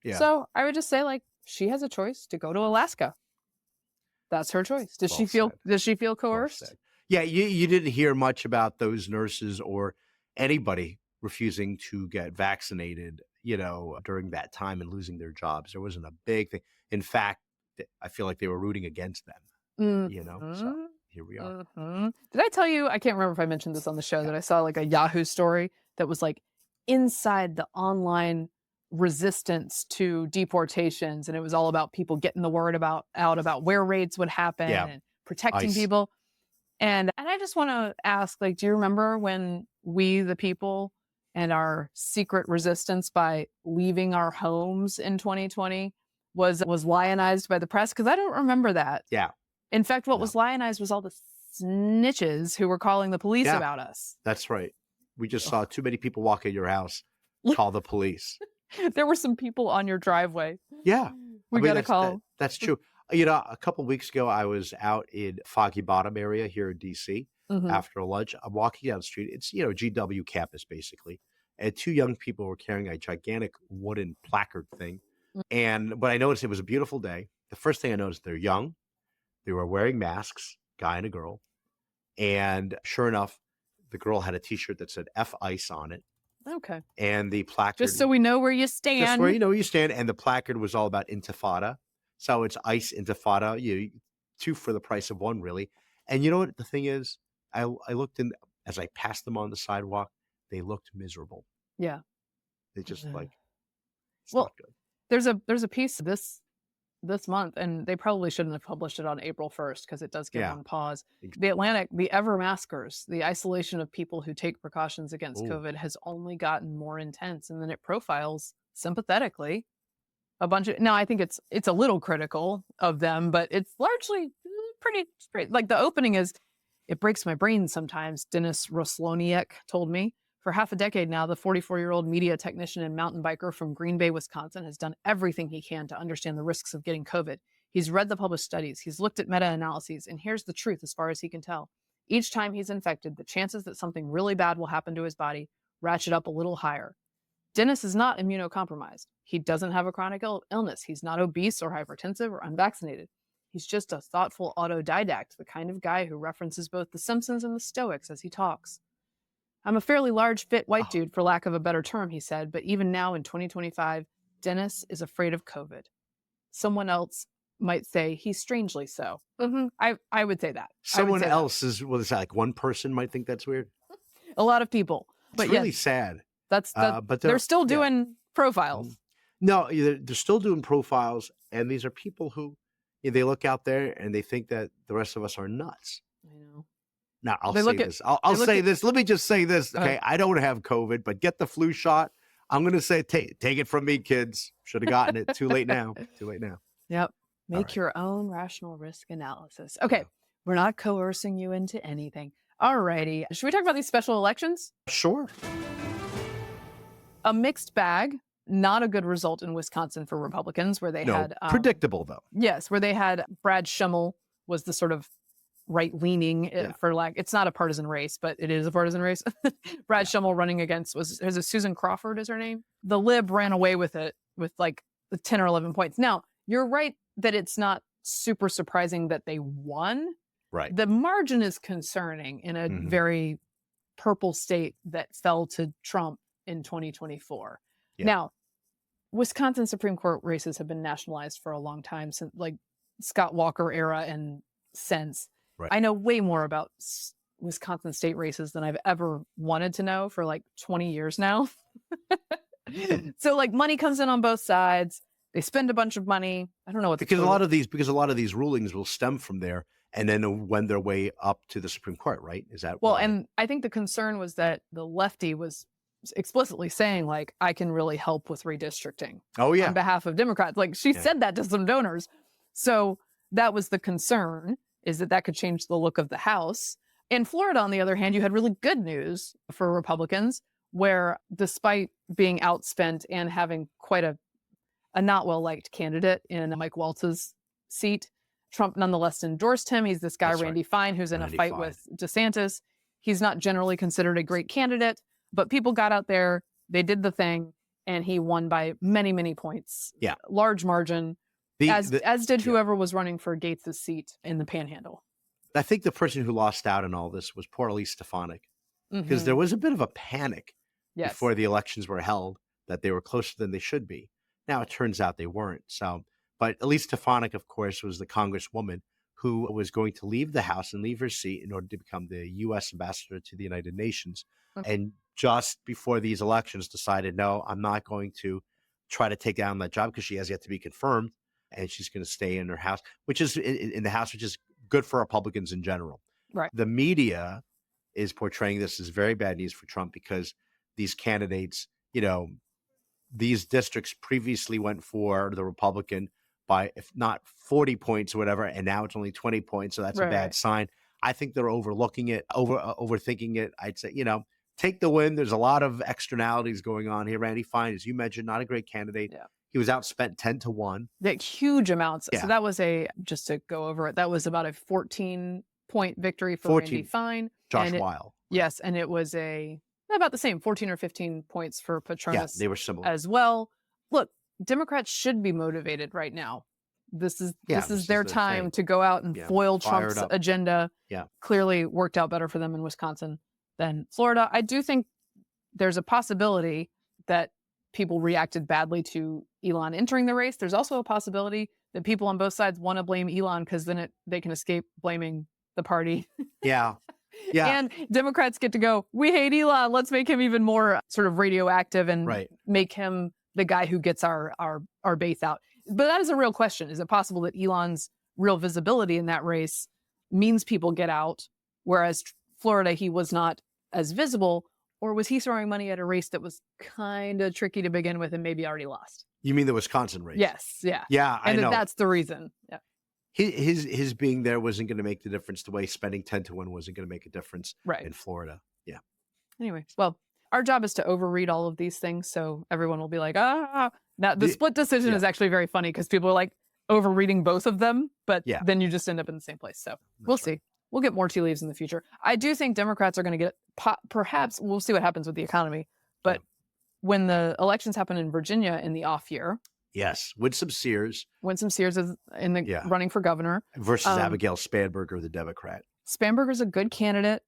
Yeah. So I would just say she has a choice to go to Alaska. That's her choice. Does she feel coerced? Yeah, you didn't hear much about those nurses or anybody refusing to get vaccinated, during that time and losing their jobs. There wasn't a big thing. In fact, I feel like they were rooting against them, so here we are. Did I tell you, I can't remember if I mentioned this on the show, that I saw a Yahoo story that was inside the online resistance to deportations. And it was all about people getting the word out about where raids would happen and protecting people. And I just want to ask, do you remember when we, the people, and our secret resistance by leaving our homes in 2020 was lionized by the press? Because I don't remember that. Yeah. In fact, what was lionized was all the snitches who were calling the police about us. That's right. We just saw too many people walk in your house, call the police. There were some people on your driveway. Yeah. We got to call. That's true. A couple of weeks ago, I was out in Foggy Bottom area here in D.C. After lunch. I'm walking down the street. It's, GW campus, basically. And two young people were carrying a gigantic wooden placard thing. But I noticed it was a beautiful day. The first thing I noticed, they're young. They were wearing masks, guy and a girl. And sure enough, the girl had a T-shirt that said F ICE on it. Okay. And the placard. Just so we know where you stand. Just where you know you stand. And the placard was all about Intifada. So it's ICE Intifada. Two for the price of one, really. And you know what the thing is? I looked in, as I passed them on the sidewalk, they looked miserable. Yeah. They just it's well, not there's good. a piece this month, and they probably shouldn't have published it on April 1st because it does get on pause. The Atlantic, the ever maskers, the isolation of people who take precautions against COVID has only gotten more intense. And then it profiles sympathetically a bunch of, now I think it's a little critical of them, but it's largely pretty straight. The opening is, it breaks my brain sometimes, Dennis Rosloniak told me. For half a decade now, the 44-year-old media technician and mountain biker from Green Bay, Wisconsin, has done everything he can to understand the risks of getting COVID. He's read the published studies, he's looked at meta-analyses, and here's the truth as far as he can tell. Each time he's infected, the chances that something really bad will happen to his body ratchet up a little higher. Dennis is not immunocompromised. He doesn't have a chronic illness. He's not obese or hypertensive or unvaccinated. He's just a thoughtful autodidact, the kind of guy who references both The Simpsons and the Stoics as he talks. I'm a fairly large, fit white dude, for lack of a better term, he said, but even now in 2025, Dennis is afraid of COVID. Someone else might say he's strangely so. I would say that. Someone else is, one person might think that's weird? A lot of people. It's really sad. But they're still doing profiles. No, they're still doing profiles, and these are people who, they look out there and they think that the rest of us are nuts. I know. Now, I'll say this. I'll say this. Let me just say this. Okay, I don't have COVID, but get the flu shot. I'm going to say, take it from me, kids. Should have gotten it. Too late now. Too late now. Yep. Make your own rational risk analysis. Okay, we're not coercing you into anything. All righty. Should we talk about these special elections? Sure. A mixed bag not a good result in Wisconsin for Republicans, where they had predictable though. Yes, where they had Brad Schimmel was the sort of right-leaning it's not a partisan race, but it is a partisan race. Brad Schimmel running against was Susan Crawford is her name. The Lib ran away with it with like 10 or 11 points. Now, you're right that it's not super surprising that they won. Right. The margin is concerning in a very purple state that fell to Trump in 2024. Yeah. Now, Wisconsin Supreme Court races have been nationalized for a long time, since like Scott Walker era and since. Right. I know way more about Wisconsin state races than I've ever wanted to know for like 20 years now. So like money comes in on both sides. They spend a bunch of money. I don't know what because a lot of these rulings will stem from there and then wend their way up to the Supreme Court, right? Is that well? And I think the concern was that the lefty was explicitly saying like, I can really help with redistricting. Oh yeah, on behalf of Democrats. Like she said that to some donors. So that was the concern, is that could change the look of the House. In Florida, on the other hand, you had really good news for Republicans, where despite being outspent and having quite a not well-liked candidate in Mike Waltz's seat, Trump nonetheless endorsed him. He's this guy, Randy Fine, who's in a fight with DeSantis. He's not generally considered a great candidate, but people got out there, they did the thing, and he won by many, many points. Yeah. Large margin. As did whoever was running for Gates's seat in the Panhandle. I think the person who lost out in all this was poor Elise Stefanik, because there was a bit of a panic before the elections were held that they were closer than they should be. Now it turns out they weren't. So, but Elise Stefanik, of course, was the congresswoman who was going to leave the House and leave her seat in order to become the U.S. ambassador to the United Nations. And just before these elections decided, no, I'm not going to try to take down that job because she has yet to be confirmed. And she's going to stay in her house, which is in the House, which is good for Republicans in general. Right. The media is portraying this as very bad news for Trump because these candidates, these districts previously went for the Republican by, if not 40 points or whatever, and now it's only 20 points. So that's a bad sign. I think they're overlooking it, overthinking it. I'd say, take the win. There's a lot of externalities going on here. Randy Fine, as you mentioned, not a great candidate. Yeah. He was outspent 10-1. Like huge amounts. Yeah. So that was just to go over it, that was about a 14-point victory for Randy Fine. Josh Weil. Yes, and it was about the same, 14 or 15 points for Petronas. Yeah, they were similar. As well. Look, Democrats should be motivated right now. This is their time to go out and foil Trump's agenda. Yeah. Clearly worked out better for them in Wisconsin than Florida. I do think there's a possibility that people reacted badly to Elon entering the race. There's also a possibility that people on both sides want to blame Elon because then they can escape blaming the party. Yeah. Yeah. And Democrats get to go, we hate Elon. Let's make him even more sort of radioactive and make him the guy who gets our base out. But that is a real question. Is it possible that Elon's real visibility in that race means people get out, whereas Florida, he was not as visible? Or was he throwing money at a race that was kind of tricky to begin with and maybe already lost? You mean the Wisconsin race? Yes. Yeah. Yeah. And I know. That's the reason. Yeah. His being there wasn't going to make the difference the way spending 10-1 wasn't going to make a difference in Florida. Yeah. Anyway, well, our job is to overread all of these things. So everyone will be like, Now, the split decision is actually very funny because people are like overreading both of them, but then you just end up in the same place. So we'll see. We'll get more tea leaves in the future. I do think Democrats are going to get, perhaps, we'll see what happens with the economy. But when the elections happen in Virginia in the off year. Yes, Winsome Sears. Winsome Sears is in the running for governor. Versus Abigail Spanberger, the Democrat. Spanberger's a good candidate.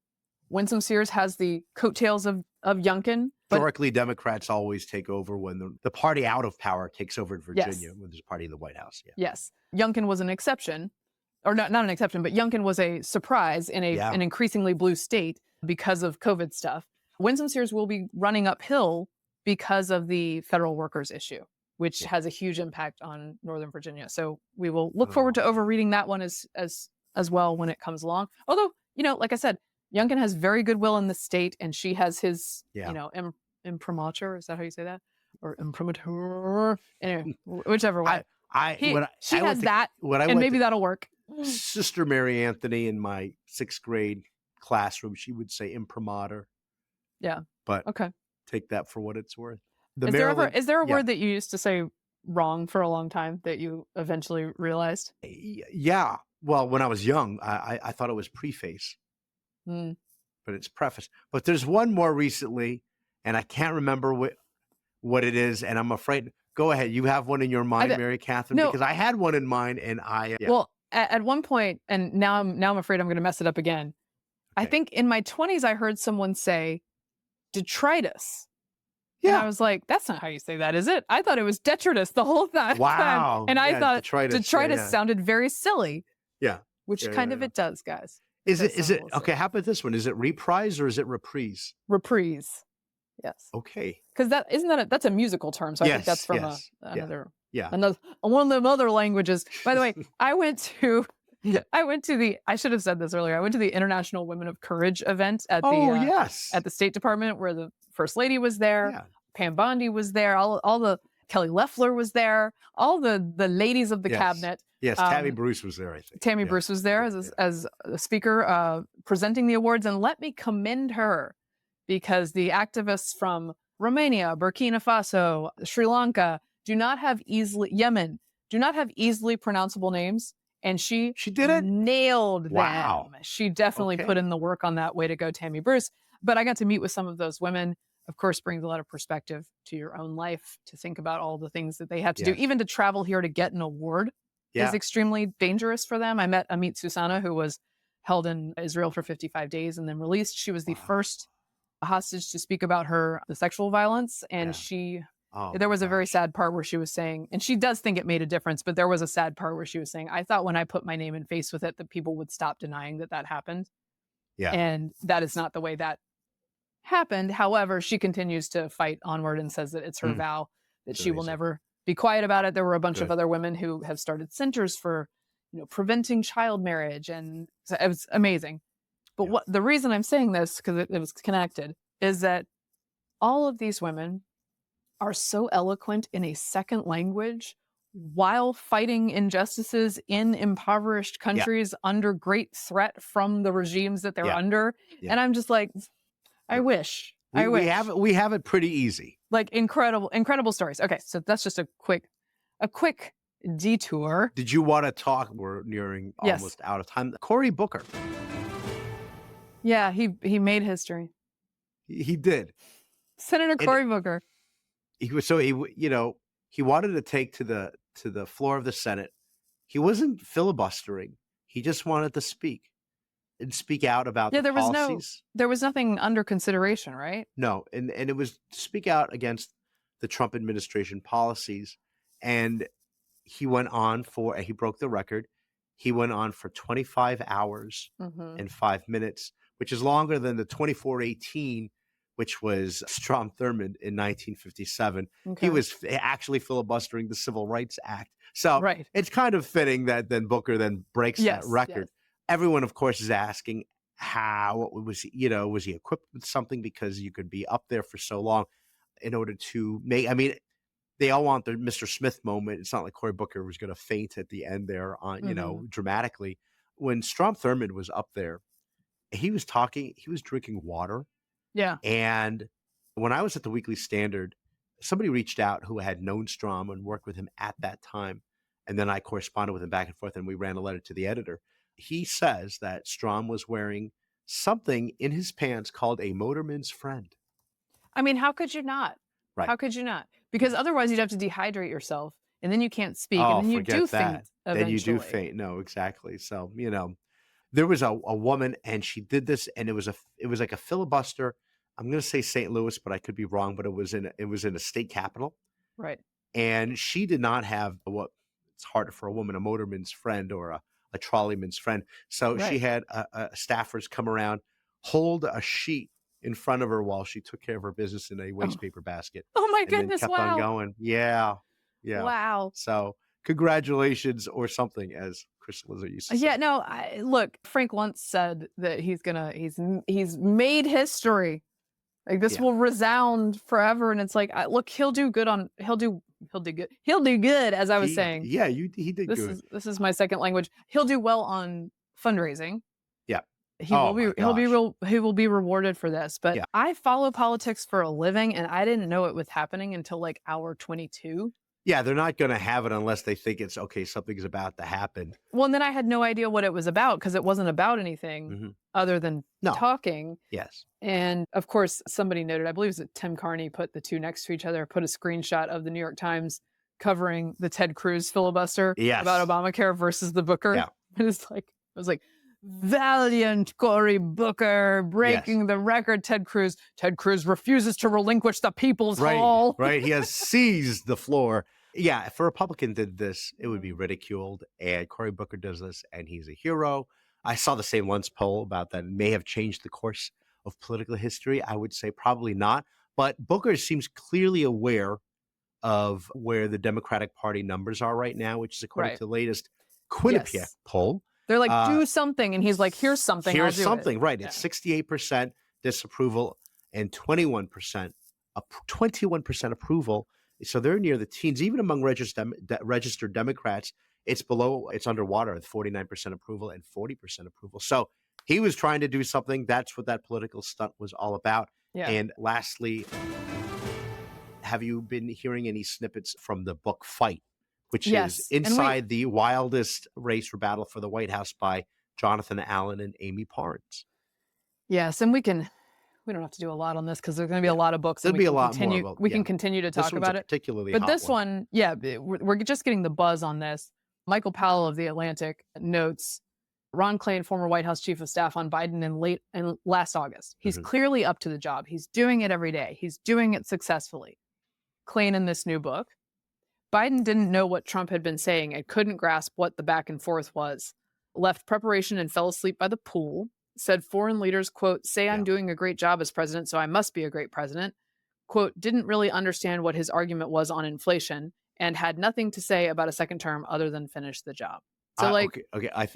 Winsome Sears has the coattails of Youngkin. Historically, Democrats always take over when the party out of power takes over in Virginia when there's a party in the White House. Yeah. Yes. Youngkin was an exception. Or not an exception, but Youngkin was a surprise in an increasingly blue state because of COVID stuff. Winsome Sears will be running uphill because of the federal workers issue, which has a huge impact on Northern Virginia. So we will look forward to overreading that one as well when it comes along. Although, like I said, Youngkin has very good will in the state, and she has his, imprimatur. Is that how you say that? Or imprimatur? Anyway, whichever way. She has that, and maybe that'll work. Sister Mary Anthony in my 6th grade classroom, she would say imprimatur. Yeah. But take that for what it's worth. Is there a word that you used to say wrong for a long time that you eventually realized? Yeah. Well, when I was young, I thought it was preface, but it's preface. But there's one more recently, and I can't remember what it is, and I'm afraid. Go ahead. You have one in your mind, Mary Catherine? No. Because I had one in mind, and Well, at one point, and now I'm afraid I'm going to mess it up again. Okay. I think in my 20s, I heard someone say detritus. Yeah. And I was like, that's not how you say that, is it? I thought it was detritus the whole time. Wow. And I thought detritus sounded very silly. Yeah. Which kind of it does, guys. Is it okay? How about this one? Is it reprise or is it reprise? Reprise. Yes. Okay. Because that's a musical term. So I think that's from another one of them other languages. By the way, I went to I should have said this earlier. I went to the International Women of Courage event at the State Department, where the First Lady was there. Yeah. Pam Bondi was there. All the Kelly Loeffler was there. All the ladies of the cabinet. Yes, Tammy Bruce was there, I think. Tammy Bruce was there as a speaker presenting the awards. And let me commend her, because the activists from Romania, Burkina Faso, Sri Lanka Yemen do not have easily pronounceable names. And she did it? Nailed them. Wow. She definitely put in the work on that. Way to go, Tammy Bruce. But I got to meet with some of those women. Of course, brings a lot of perspective to your own life, to think about all the things that they have to do. Even to travel here to get an award is extremely dangerous for them. I met Amit Susana, who was held in Israel for 55 days and then released. She was the first hostage to speak about the sexual violence. And there was a very sad part where she was saying, and she does think it made a difference, but there was a sad part where she was saying, I thought when I put my name and face with it, that people would stop denying that happened. Yeah. And that is not the way that happened. However, she continues to fight onward and says that it's her vow that she will never be quiet about it. There were a bunch of other women who have started centers for, preventing child marriage, and it was amazing. But the reason I'm saying this, because it was connected, is that all of these women are so eloquent in a second language while fighting injustices in impoverished countries under great threat from the regimes that they're under. Yeah. And I'm just like, I wish. We have it pretty easy. Like incredible stories. Okay, so that's just a quick detour. Did you want to talk? We're nearing almost out of time. Cory Booker. Yeah, he made history. He did. Senator Cory Booker. He wanted to take to the floor of the Senate. He wasn't filibustering. He just wanted to speak and speak out about the policies. There was nothing under consideration, right? No, and it was to speak out against the Trump administration policies. And he went on he broke the record. He went on for 25 hours and 5 minutes, which is longer than the 24:18, which was Strom Thurmond in 1957. Okay. He was actually filibustering the Civil Rights Act. So it's kind of fitting that then Booker then breaks that record. Yes. Everyone, of course, is asking how was he equipped with something, because you could be up there for so long in order to make. I mean, they all want the Mr. Smith moment. It's not like Cory Booker was going to faint at the end there on dramatically. When Strom Thurmond was up there, he was talking. He was drinking water. Yeah. And when I was at the Weekly Standard, somebody reached out who had known Strom and worked with him at that time, and then I corresponded with him back and forth, and we ran a letter to the editor. He says that Strom was wearing something in his pants called a motorman's friend. I mean, how could you not? Right. How could you not? Because otherwise you'd have to dehydrate yourself, and then you can't speak, and then you do faint eventually. Then you do faint. No, exactly. So, there was a woman, and she did this, and it was like a filibuster. I'm going to say St. Louis, but I could be wrong, but it was in a state capital. Right. And she did not have it's harder for a woman, a motorman's friend or a trolleyman's friend. So she had staffers come around, hold a sheet in front of her while she took care of her business in a waste paper basket. Oh my goodness! Kept on going. Yeah. Wow. So congratulations or something, as Chris Lizard used to say. Yeah. No. Look, Frank once said that he's made history. Like this will resound forever, and it's like, look, he'll do good. He'll do good, as I was saying. Yeah, he did good. This is my second language. He'll do well on fundraising. Yeah. He will be gosh. he will be rewarded for this. But Yeah. I follow politics for a living, and I didn't know it was happening until like hour 22. Yeah, they're not going to have it unless they think it's okay, something's about to happen. Well, and then I had no idea what it was about because it wasn't about anything other than talking. Yes. And of course, somebody noted, I believe it was Tim Carney, put the two next to each other, put a screenshot of the New York Times covering the Ted Cruz filibuster about Obamacare versus the Booker. Yeah. And it was like, valiant Cory Booker breaking the record. Ted Cruz refuses to relinquish the people's hall. Right. He has seized the floor. Yeah. If a Republican did this, it would be ridiculed. And Cory Booker does this, and he's a hero. I saw the same Luntz poll about that. It may have changed the course of political history. I would say probably not. But Booker seems clearly aware of where the Democratic Party numbers are right now, which is according to the latest Quinnipiac poll. They're like, do something. And he's like, here's something. Here's I'll do something. it. Right. It's 68% disapproval and 21% approval. So they're near the teens. Even among registered Democrats, it's underwater at 49% approval and 40% approval. So he was trying to do something. That's what that political stunt was all about. Yeah. And lastly, have you been hearing any snippets from the book Fight, which is Inside the Wildest Race or Battle for the White House by Jonathan Allen and Amy Parnes? Yes, and we don't have to do a lot on this because there's going to be a lot of books. There'll be a lot more. We can continue to talk about it. Particularly but hot this one, we're just getting the buzz on this. Michael Powell of The Atlantic notes Ron Klain, former White House chief of staff on Biden in last August. He's clearly up to the job. He's doing it every day. He's doing it successfully. Klain in this new book. Biden didn't know what Trump had been saying and couldn't grasp what the back and forth was. Left preparation and fell asleep by the pool. Said foreign leaders, quote, say I'm doing a great job as president, so I must be a great president. Quote, didn't really understand what his argument was on inflation and had nothing to say about a second term other than finish the job. So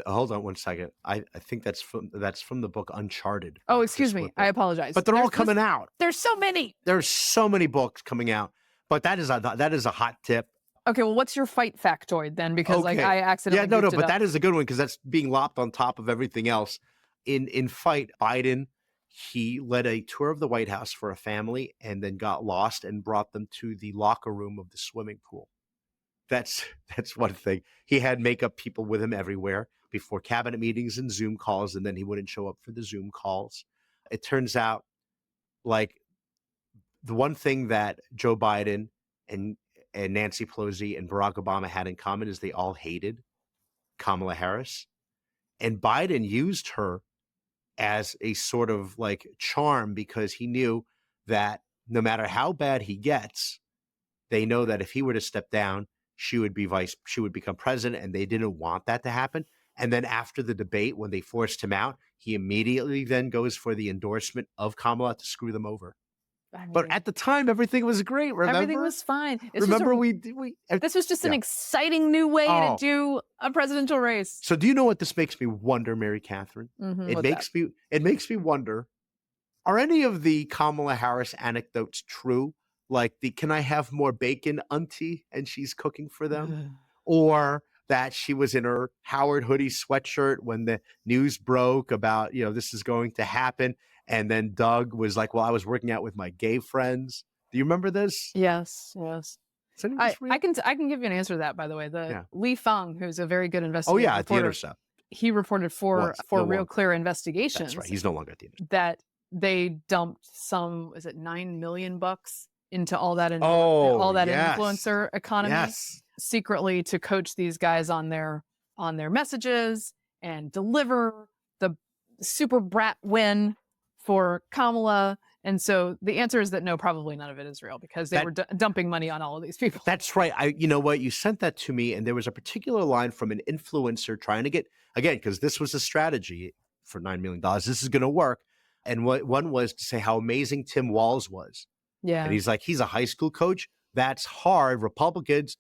hold on one second. I think that's from the book Uncharted. Oh, excuse me. I apologize. But they're all coming out. There's so many. There's so many books coming out. But that is a hot tip. Okay, well, what's your fight factoid then? Because I accidentally but that is a good one because that's being lopped on top of everything else. In Fight, Biden, he led a tour of the White House for a family and then got lost and brought them to the locker room of the swimming pool. That's one thing. He had makeup people with him everywhere before cabinet meetings and Zoom calls, and then he wouldn't show up for the Zoom calls. It turns out, like, the one thing that Joe Biden and Nancy Pelosi and Barack Obama had in common is they all hated Kamala Harris. And Biden used her as a sort of like charm because he knew that no matter how bad he gets, they know that if he were to step down, she would become president, and they didn't want that to happen. And then after the debate, when they forced him out, he immediately then goes for the endorsement of Kamala to screw them over. But at the time, everything was great. Remember? Everything was fine. This was just an exciting new way to do a presidential race. So do you know what this makes me wonder, Mary Catherine? It makes me wonder, are any of the Kamala Harris anecdotes true? Like can I have more bacon, auntie, and she's cooking for them? Or that she was in her Howard hoodie sweatshirt when the news broke about, this is going to happen. And then Doug was like, well, I was working out with my gay friends. Do you remember this? Yes. I can give you an answer to that, by the way. Lee Fang, who's a very good investigator. At The Intercept. He reported for Real Clear Investigations. That's right. He's no longer at The Intercept. That they dumped $9 million into all that influencer economy secretly to coach these guys on their messages and deliver the super brat win for Kamala. And so the answer is that no, probably none of it is real because they were dumping money on all of these people. That's right. You know what? You sent that to me, and there was a particular line from an influencer trying to get, again, because this was a strategy for $9 million. This is going to work. And one was to say how amazing Tim Walz was. Yeah. And he's like, he's a high school coach. That's hard. Republicans,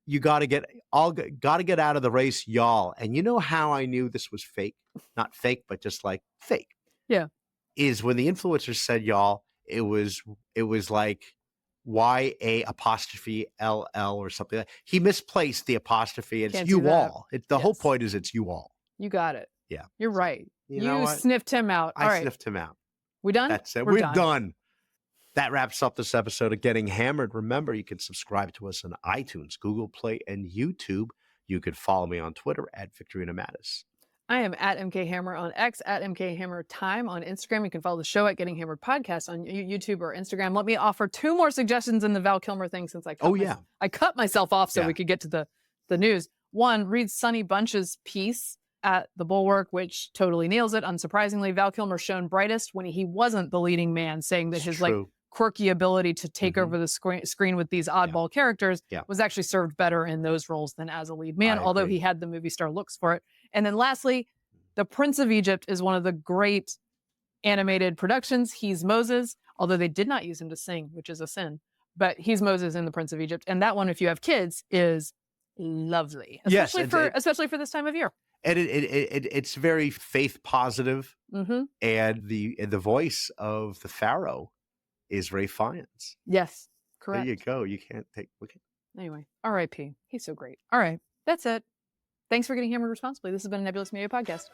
you got to get out of the race, y'all. And you know how I knew this was fake? Not fake, but just like fake. Yeah. Is when the influencer said y'all, it was like YA apostrophe LL or something. He misplaced the apostrophe. It's you all. The whole point is it's you all. You got it. Yeah. You're right. You know what? Sniffed him out. All I right. sniffed him out. We done? That's it. We're done. That wraps up this episode of Getting Hammered. Remember, you can subscribe to us on iTunes, Google Play, and YouTube. You could follow me on Twitter at Victorina Mattis. I am at MK Hammer on X, at MK Hammer Time on Instagram. You can follow the show at Getting Hammered Podcast on YouTube or Instagram. Let me offer 2 more suggestions in the Val Kilmer thing since I cut myself off so we could get to the news. 1, read Sonny Bunch's piece at The Bulwark, which totally nails it. Unsurprisingly, Val Kilmer shone brightest when he wasn't the leading man, saying that his like quirky ability to take over the screen with these oddball characters was actually served better in those roles than as a lead man, although he had the movie star looks for it. And then lastly, The Prince of Egypt is one of the great animated productions. He's Moses, although they did not use him to sing, which is a sin. But he's Moses in The Prince of Egypt. And that one, if you have kids, is lovely. Especially for this time of year. And it's very faith positive. And the voice of the Pharaoh is Ray Fiennes. Yes, correct. There you go. You can't take... Okay. Anyway, R.I.P. He's so great. All right, that's it. Thanks for getting hammered responsibly. This has been a Nebulous Media Podcast.